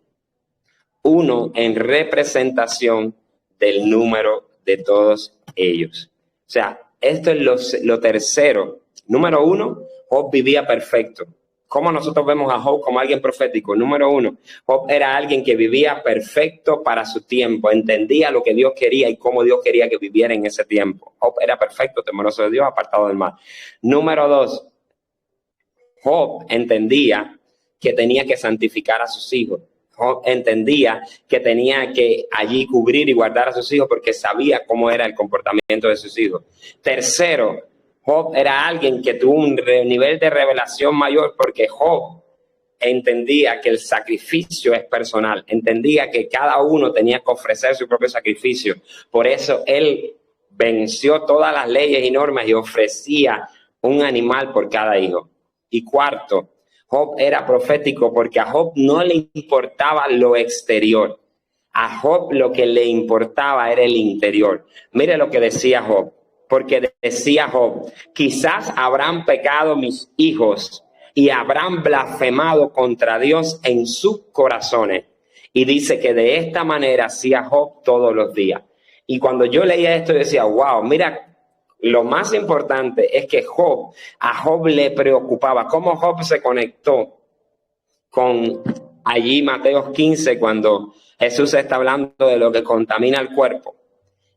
S1: uno en representación del número de todos ellos. O sea, esto es lo tercero. Número uno, Job vivía perfecto. ¿Cómo nosotros vemos a Job como alguien profético? Número uno, Job era alguien que vivía perfecto para su tiempo, entendía lo que Dios quería y cómo Dios quería que viviera en ese tiempo. Job era perfecto, temeroso de Dios, apartado del mal. Número dos, Job entendía que tenía que santificar a sus hijos. Job entendía que tenía que allí cubrir y guardar a sus hijos porque sabía cómo era el comportamiento de sus hijos. Tercero, Job era alguien que tuvo un nivel de revelación mayor porque Job entendía que el sacrificio es personal, entendía que cada uno tenía que ofrecer su propio sacrificio. Por eso él venció todas las leyes y normas y ofrecía un animal por cada hijo. Y cuarto, Job era profético porque a Job no le importaba lo exterior. A Job lo que le importaba era el interior. Mire lo que decía Job, porque decía Job, quizás habrán pecado mis hijos y habrán blasfemado contra Dios en sus corazones. Y dice que de esta manera hacía Job todos los días. Y cuando yo leía esto, yo decía, wow, mira, lo más importante es que a Job le preocupaba. ¿Cómo Job se conectó con allí Mateo 15 cuando Jesús está hablando de lo que contamina el cuerpo?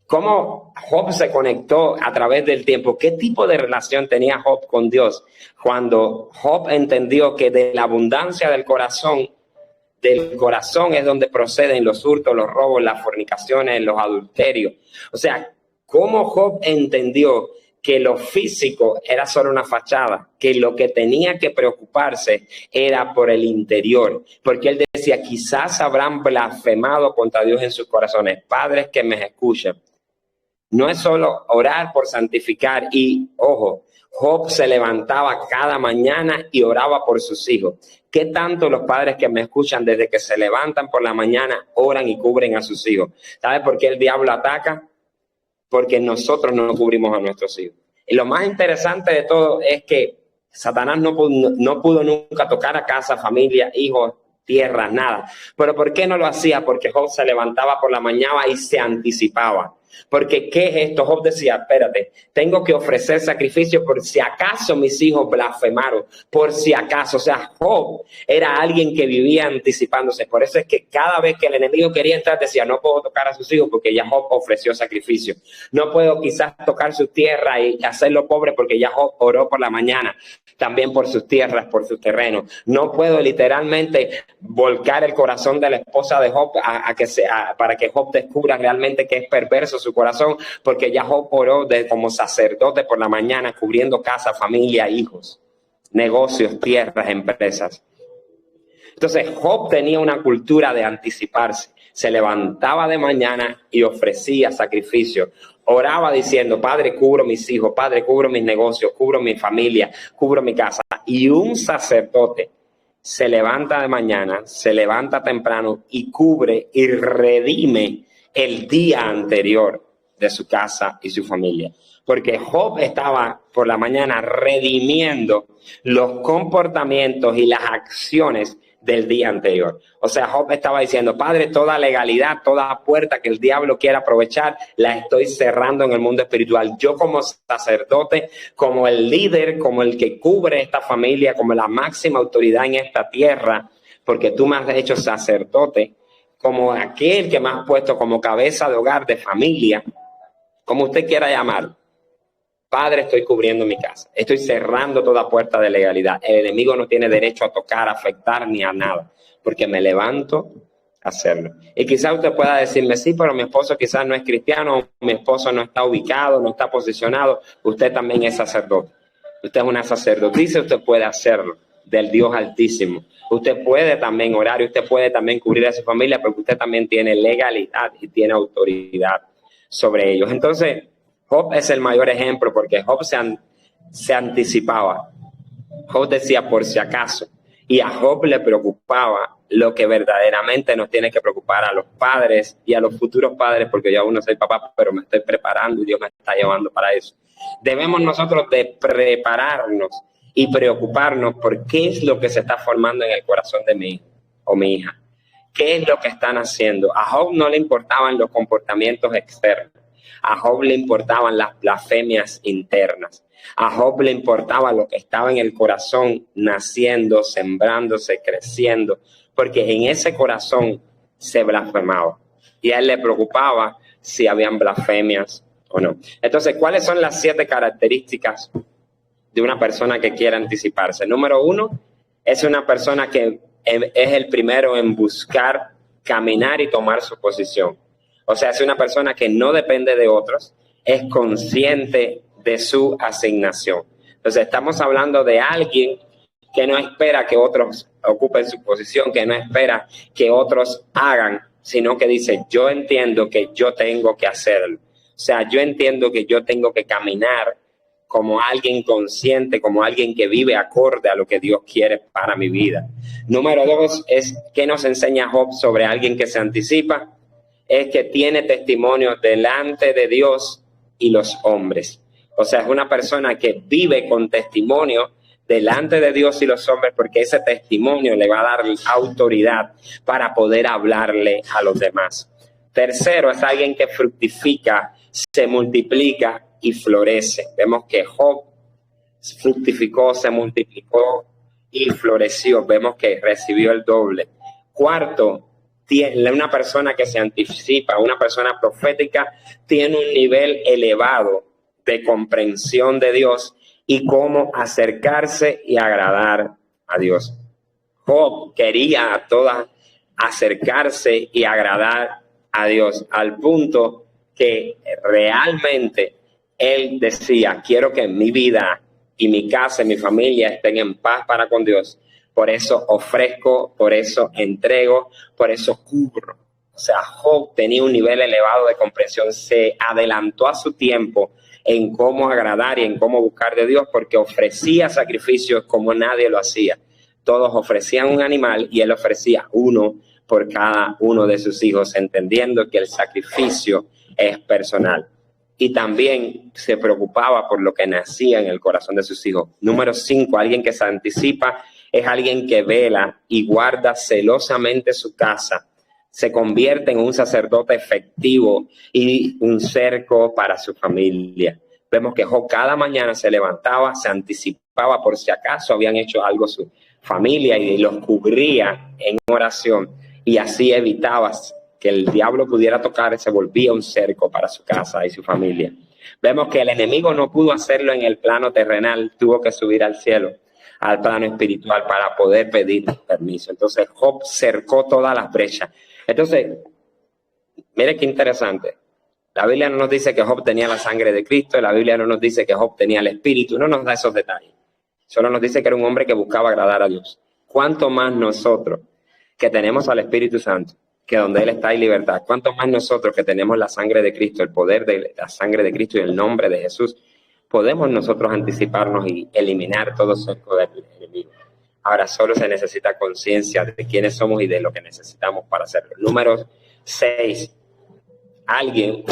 S1: ¿Cómo Job se conectó a través del tiempo? ¿Qué tipo de relación tenía Job con Dios? Cuando Job entendió que de la abundancia del corazón es donde proceden los hurtos, los robos, las fornicaciones, los adulterios. O sea, ¿cómo Job entendió que lo físico era solo una fachada? Que lo que tenía que preocuparse era por el interior. Porque él decía, quizás habrán blasfemado contra Dios en sus corazones. Padres que me escuchen. No es solo orar por santificar y, ojo, Job se levantaba cada mañana y oraba por sus hijos. ¿Qué tanto los padres que me escuchan desde que se levantan por la mañana oran y cubren a sus hijos? ¿Sabes por qué el diablo ataca? Porque nosotros no cubrimos a nuestros hijos. Y lo más interesante de todo es que Satanás no pudo nunca tocar a casa, familia, hijos, tierra, nada. ¿Pero por qué no lo hacía? Porque Job se levantaba por la mañana y se anticipaba. Porque, ¿qué es esto? Job decía, espérate, tengo que ofrecer sacrificio por si acaso mis hijos blasfemaron, por si acaso. O sea, Job era alguien que vivía anticipándose. Por eso es que cada vez que el enemigo quería entrar, decía, no puedo tocar a sus hijos porque ya Job ofreció sacrificio. No puedo quizás tocar su tierra y hacerlo pobre porque ya Job oró por la mañana, también por sus tierras, por sus terrenos. No puedo literalmente volcar el corazón de la esposa de Job para que Job descubra realmente que es perverso su corazón, porque ya Job oró como sacerdote por la mañana, cubriendo casa, familia, hijos, negocios, tierras, empresas. Entonces Job tenía una cultura de anticiparse. Se levantaba de mañana y ofrecía sacrificio. Oraba diciendo, Padre, cubro mis hijos, Padre, cubro mis negocios, cubro mi familia, cubro mi casa. Y un sacerdote se levanta de mañana, se levanta temprano y cubre y redime el día anterior de su casa y su familia. Porque Job estaba por la mañana redimiendo los comportamientos y las acciones del día anterior. O sea, Job estaba diciendo, Padre, toda legalidad, toda puerta que el diablo quiera aprovechar, la estoy cerrando en el mundo espiritual. Yo como sacerdote, como el líder, como el que cubre esta familia, como la máxima autoridad en esta tierra, porque tú me has hecho sacerdote, como aquel que me has puesto como cabeza de hogar, de familia, como usted quiera llamar. Padre, estoy cubriendo mi casa. Estoy cerrando toda puerta de legalidad. El enemigo no tiene derecho a tocar, a afectar ni a nada, porque me levanto a hacerlo. Y quizás usted pueda decirme, sí, pero mi esposo quizás no es cristiano, mi esposo no está ubicado, no está posicionado. Usted también es sacerdote. Usted es una sacerdotisa, usted puede hacerlo del Dios Altísimo. Usted puede también orar y usted puede también cubrir a su familia porque usted también tiene legalidad y tiene autoridad sobre ellos. Entonces, Job es el mayor ejemplo porque Job se anticipaba. Job decía por si acaso. Y a Job le preocupaba lo que verdaderamente nos tiene que preocupar a los padres y a los futuros padres, porque yo aún no soy papá, pero me estoy preparando y Dios me está llevando para eso. Debemos nosotros de prepararnos y preocuparnos por qué es lo que se está formando en el corazón de mi hijo o mi hija. ¿Qué es lo que están haciendo? A Job no le importaban los comportamientos externos. A Job le importaban las blasfemias internas. A Job le importaba lo que estaba en el corazón, naciendo, sembrándose, creciendo, porque en ese corazón se blasfemaba. Y a él le preocupaba si habían blasfemias o no. Entonces, ¿cuáles son las 7 características de una persona que quiere anticiparse? Número 1, es una persona que es el primero en buscar, caminar y tomar su posición. O sea, es una persona que no depende de otros, es consciente de su asignación. Entonces, estamos hablando de alguien que no espera que otros ocupen su posición, que no espera que otros hagan, sino que dice, yo entiendo que yo tengo que hacerlo. O sea, yo entiendo que yo tengo que caminar como alguien consciente, como alguien que vive acorde a lo que Dios quiere para mi vida. Número 2 es, ¿qué nos enseña Job sobre alguien que se anticipa? Es que tiene testimonio delante de Dios y los hombres. O sea, es una persona que vive con testimonio delante de Dios y los hombres, porque ese testimonio le va a dar autoridad para poder hablarle a los demás. Tercero, es alguien que fructifica, se multiplica y florece. Vemos que Job fructificó, se multiplicó y floreció. Vemos que recibió el doble. Cuarto, una persona que se anticipa, una persona profética, tiene un nivel elevado de comprensión de Dios y cómo acercarse y agradar a Dios. Job quería a todas acercarse y agradar a Dios, al punto que realmente él decía, quiero que mi vida y mi casa y mi familia estén en paz para con Dios. Por eso ofrezco, por eso entrego, por eso cubro. O sea, Job tenía un nivel elevado de comprensión, se adelantó a su tiempo en cómo agradar y en cómo buscar de Dios, porque ofrecía sacrificios como nadie lo hacía. Todos ofrecían un animal y él ofrecía uno por cada uno de sus hijos, entendiendo que el sacrificio es personal. Y también se preocupaba por lo que nacía en el corazón de sus hijos. Número 5, alguien que se anticipa es alguien que vela y guarda celosamente su casa. Se convierte en un sacerdote efectivo y un cerco para su familia. Vemos que Job cada mañana se levantaba, se anticipaba por si acaso habían hecho algo su familia y los cubría en oración, y así evitaba que el diablo pudiera tocar y se volvía un cerco para su casa y su familia. Vemos que el enemigo no pudo hacerlo en el plano terrenal, tuvo que subir al cielo, al plano espiritual, para poder pedir permiso. Entonces Job cercó todas las brechas. Entonces, mire qué interesante. La Biblia no nos dice que Job tenía la sangre de Cristo, la Biblia no nos dice que Job tenía el Espíritu, no nos da esos detalles. Solo nos dice que era un hombre que buscaba agradar a Dios. ¿Cuánto más nosotros que tenemos al Espíritu Santo, que donde Él está hay libertad? ¿Cuánto más nosotros que tenemos la sangre de Cristo, el poder de la sangre de Cristo y el nombre de Jesús, podemos nosotros anticiparnos y eliminar todo cerco del enemigo? Ahora solo se necesita conciencia de quiénes somos y de lo que necesitamos para hacerlo. Número 6, alguien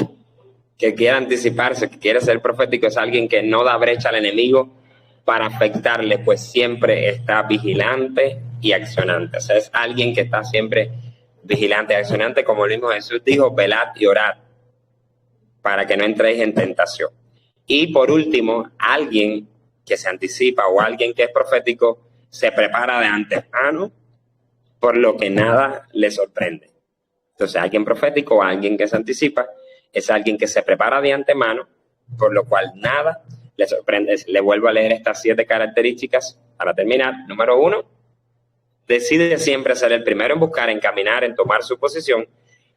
S1: que quiera anticiparse, que quiere ser profético, es alguien que no da brecha al enemigo para afectarle, pues siempre está vigilante y accionante. O sea, es alguien que está siempre vigilante y accionante, como el mismo Jesús dijo, velad y orad para que no entréis en tentación. Y por último, alguien que se anticipa o alguien que es profético se prepara de antemano, por lo que nada le sorprende. Entonces, alguien profético o alguien que se anticipa es alguien que se prepara de antemano, por lo cual nada le sorprende. Le vuelvo a leer estas 7 características para terminar. Número 1, decide siempre ser el primero en buscar, en caminar, en tomar su posición.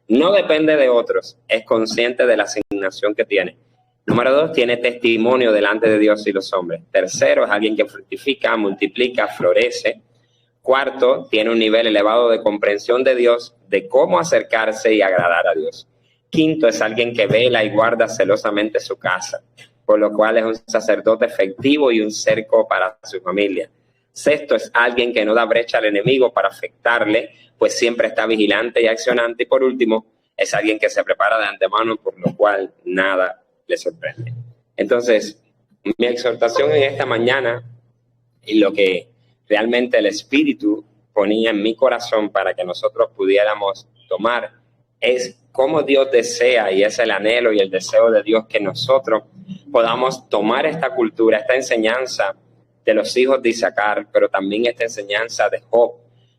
S1: No depende de otros, es consciente de la asignación que tiene. Número 2, tiene testimonio delante de Dios y los hombres. Tercero, es alguien que fructifica, multiplica, florece. Cuarto, tiene un nivel elevado de comprensión de Dios, de cómo acercarse y agradar a Dios. Quinto, es alguien que vela y guarda celosamente su casa, por lo cual es un sacerdote efectivo y un cerco para su familia. Sexto, es alguien que no da brecha al enemigo para afectarle, pues siempre está vigilante y accionante. Y por último, es alguien que se prepara de antemano, por lo cual nada le sorprende. Entonces, mi exhortación en esta mañana y lo que realmente el Espíritu ponía en mi corazón para que nosotros pudiéramos tomar es cómo Dios desea, y es el anhelo y el deseo de Dios, que nosotros podamos tomar esta cultura, esta enseñanza de los hijos de Isaacar, pero también esta enseñanza de Job,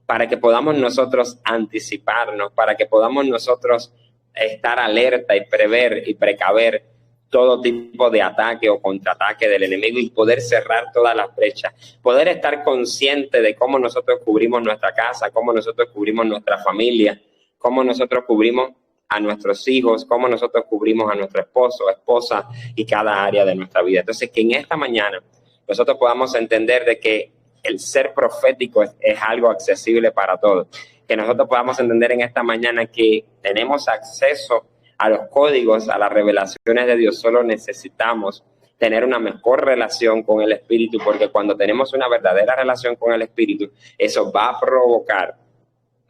S1: para que podamos nosotros anticiparnos, para que podamos nosotros estar alerta y prever y precaver todo tipo de ataque o contraataque del enemigo y poder cerrar todas las brechas, poder estar consciente de cómo nosotros cubrimos nuestra casa, cómo nosotros cubrimos nuestra familia, cómo nosotros cubrimos a nuestros hijos, cómo nosotros cubrimos a nuestro esposo, esposa y cada área de nuestra vida. Entonces, que en esta mañana nosotros podamos entender de que el ser profético es algo accesible para todos, que nosotros podamos entender en esta mañana que tenemos acceso a los códigos, a las revelaciones de Dios. Solo necesitamos tener una mejor relación con el Espíritu, porque cuando tenemos una verdadera relación con el Espíritu, eso va a provocar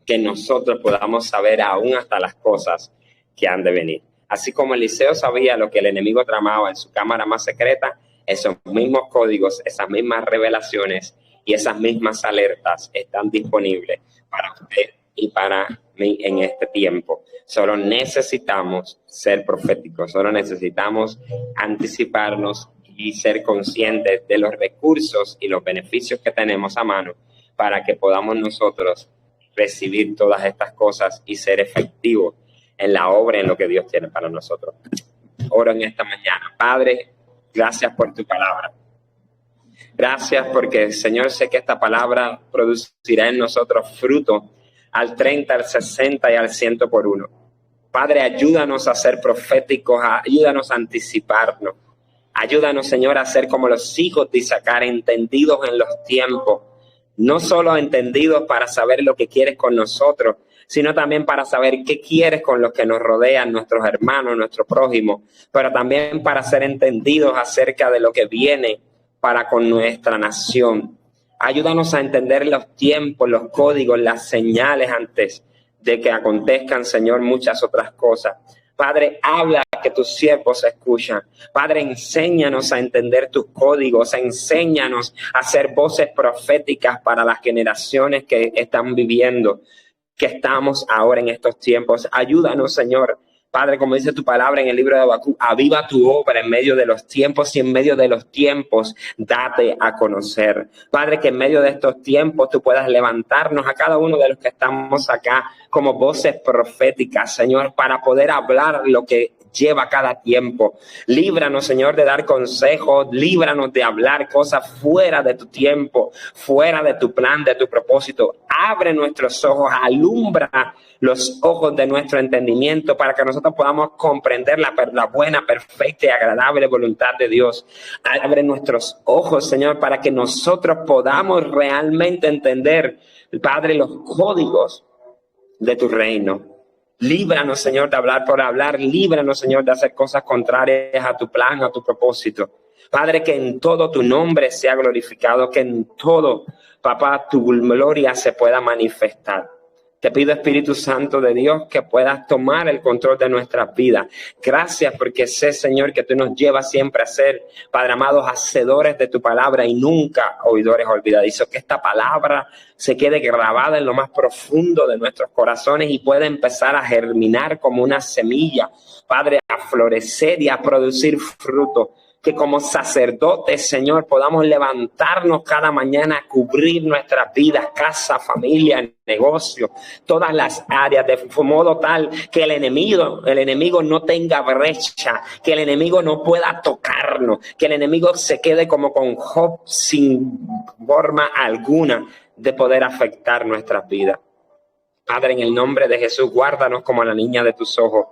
S1: que nosotros podamos saber aún hasta las cosas que han de venir. Así como Eliseo sabía lo que el enemigo tramaba en su cámara más secreta, esos mismos códigos, esas mismas revelaciones y esas mismas alertas están disponibles para usted y para mí en este tiempo. Solo necesitamos ser proféticos, solo necesitamos anticiparnos y ser conscientes de los recursos y los beneficios que tenemos a mano para que podamos nosotros recibir todas estas cosas y ser efectivos en la obra, en lo que Dios tiene para nosotros. Oro en esta mañana. Padre, gracias por tu palabra. Gracias porque, Señor, sé que esta palabra producirá en nosotros fruto al 30, al 60 y al 100 por uno. Padre, ayúdanos a ser proféticos, ayúdanos a anticiparnos. Ayúdanos, Señor, a ser como los hijos de Isaacar, entendidos en los tiempos. No solo entendidos para saber lo que quieres con nosotros, sino también para saber qué quieres con los que nos rodean, nuestros hermanos, nuestro prójimo, pero también para ser entendidos acerca de lo que viene para con nuestra nación. Ayúdanos a entender los tiempos, los códigos, las señales antes de que acontezcan, Señor, muchas otras cosas. Padre, habla, que tus siervos escuchan. Padre, enséñanos a entender tus códigos, enséñanos a ser voces proféticas para las generaciones que están viviendo, que estamos ahora en estos tiempos. Ayúdanos, Señor. Padre, como dice tu palabra en el libro de Habacuc, aviva tu obra en medio de los tiempos y en medio de los tiempos date a conocer. Padre, que en medio de estos tiempos tú puedas levantarnos a cada uno de los que estamos acá como voces proféticas, Señor, para poder hablar lo que lleva cada tiempo. Líbranos, Señor, de dar consejos, líbranos de hablar cosas fuera de tu tiempo, fuera de tu plan, de tu propósito. Abre nuestros ojos, alumbra los ojos de nuestro entendimiento para que nosotros podamos comprender la buena, perfecta y agradable voluntad de Dios. Abre nuestros ojos, Señor, para que nosotros podamos realmente entender, Padre, los códigos de tu reino. Líbranos, Señor, de hablar por hablar. Líbranos, Señor, de hacer cosas contrarias a tu plan, a tu propósito. Padre, que en todo tu nombre sea glorificado, que en todo, papá, tu gloria se pueda manifestar. Te pido, Espíritu Santo de Dios, que puedas tomar el control de nuestras vidas. Gracias porque sé, Señor, que tú nos llevas siempre a ser, Padre amado, hacedores de tu palabra y nunca oidores olvidadizos. Que esta palabra se quede grabada en lo más profundo de nuestros corazones y pueda empezar a germinar como una semilla, Padre, a florecer y a producir fruto. Que como sacerdotes, Señor, podamos levantarnos cada mañana a cubrir nuestras vidas, casa, familia, negocio, todas las áreas, de modo tal que el enemigo no tenga brecha, que el enemigo no pueda tocarnos, que el enemigo se quede como con Job sin forma alguna de poder afectar nuestras vidas. Padre, en el nombre de Jesús, guárdanos como a la niña de tus ojos.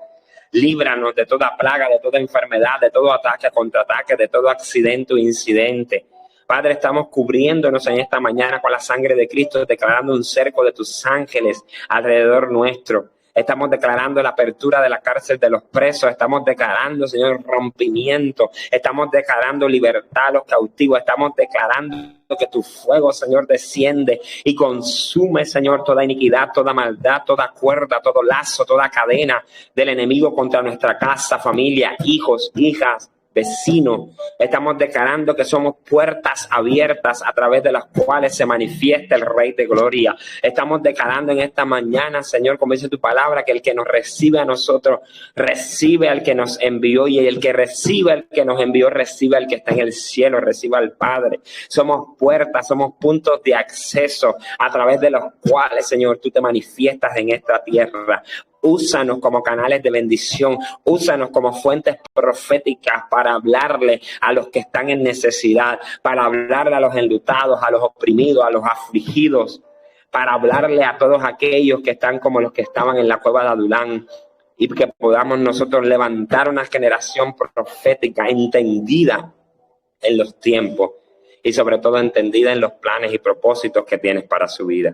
S1: Líbranos de toda plaga, de toda enfermedad, de todo ataque, contraataque, de todo accidente o incidente. Padre, estamos cubriéndonos en esta mañana con la sangre de Cristo, declarando un cerco de tus ángeles alrededor nuestro. Estamos declarando la apertura de la cárcel de los presos. Estamos declarando, Señor, rompimiento. Estamos declarando libertad a los cautivos. Estamos declarando que tu fuego, Señor, desciende y consume, Señor, toda iniquidad, toda maldad, toda cuerda, todo lazo, toda cadena del enemigo contra nuestra casa, familia, hijos, hijas, vecinos. Estamos declarando que somos puertas abiertas a través de las cuales se manifiesta el Rey de Gloria. Estamos declarando en esta mañana, Señor, como dice tu palabra, que el que nos recibe a nosotros, recibe al que nos envió, y el que recibe al que nos envió, recibe al que está en el cielo, recibe al Padre. Somos puertas, somos puntos de acceso a través de los cuales, Señor, tú te manifiestas en esta tierra. Úsanos como canales de bendición, úsanos como fuentes proféticas para hablarle a los que están en necesidad, para hablarle a los enlutados, a los oprimidos, a los afligidos, para hablarle a todos aquellos que están como los que estaban en la cueva de Adulán, y que podamos nosotros levantar una generación profética entendida en los tiempos y sobre todo entendida en los planes y propósitos que tienes para su vida.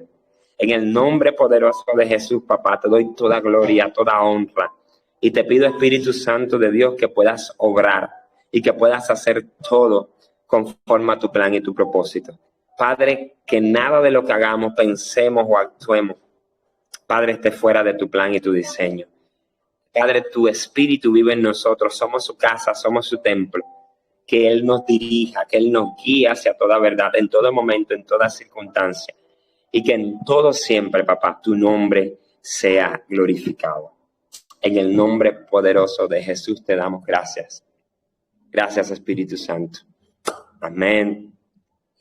S1: En el nombre poderoso de Jesús, papá, te doy toda gloria, toda honra. Y te pido, Espíritu Santo de Dios, que puedas obrar y que puedas hacer todo conforme a tu plan y tu propósito. Padre, que nada de lo que hagamos, pensemos o actuemos, Padre, esté fuera de tu plan y tu diseño. Padre, tu Espíritu vive en nosotros, somos su casa, somos su templo. Que Él nos dirija, que Él nos guíe hacia toda verdad, en todo momento, en toda circunstancia. Y que en todo siempre, papá, tu nombre sea glorificado. En el nombre poderoso de Jesús te damos gracias. Gracias, Espíritu Santo. Amén.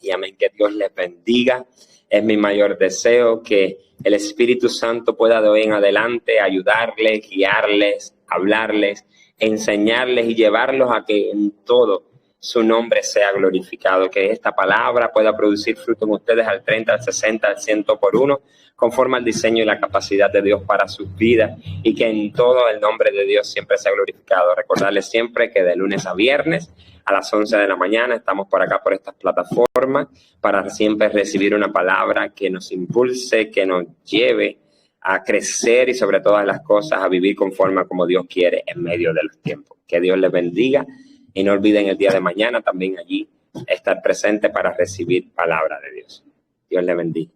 S1: Y amén. Que Dios les bendiga. Es mi mayor deseo que el Espíritu Santo pueda de hoy en adelante ayudarles, guiarles, hablarles, enseñarles y llevarlos a que en todo su nombre sea glorificado, que esta palabra pueda producir fruto en ustedes al 30, al 60, al 100 por uno, conforme al diseño y la capacidad de Dios para sus vidas, y que en todo el nombre de Dios siempre sea glorificado. Recordarles siempre que de lunes a viernes a las 11 de la mañana estamos por acá, por estas plataformas, para siempre recibir una palabra que nos impulse, que nos lleve a crecer y sobre todas las cosas a vivir conforme a como Dios quiere en medio de los tiempos. Que Dios les bendiga. Y no olviden el día de mañana también allí estar presente para recibir palabra de Dios. Dios les bendiga.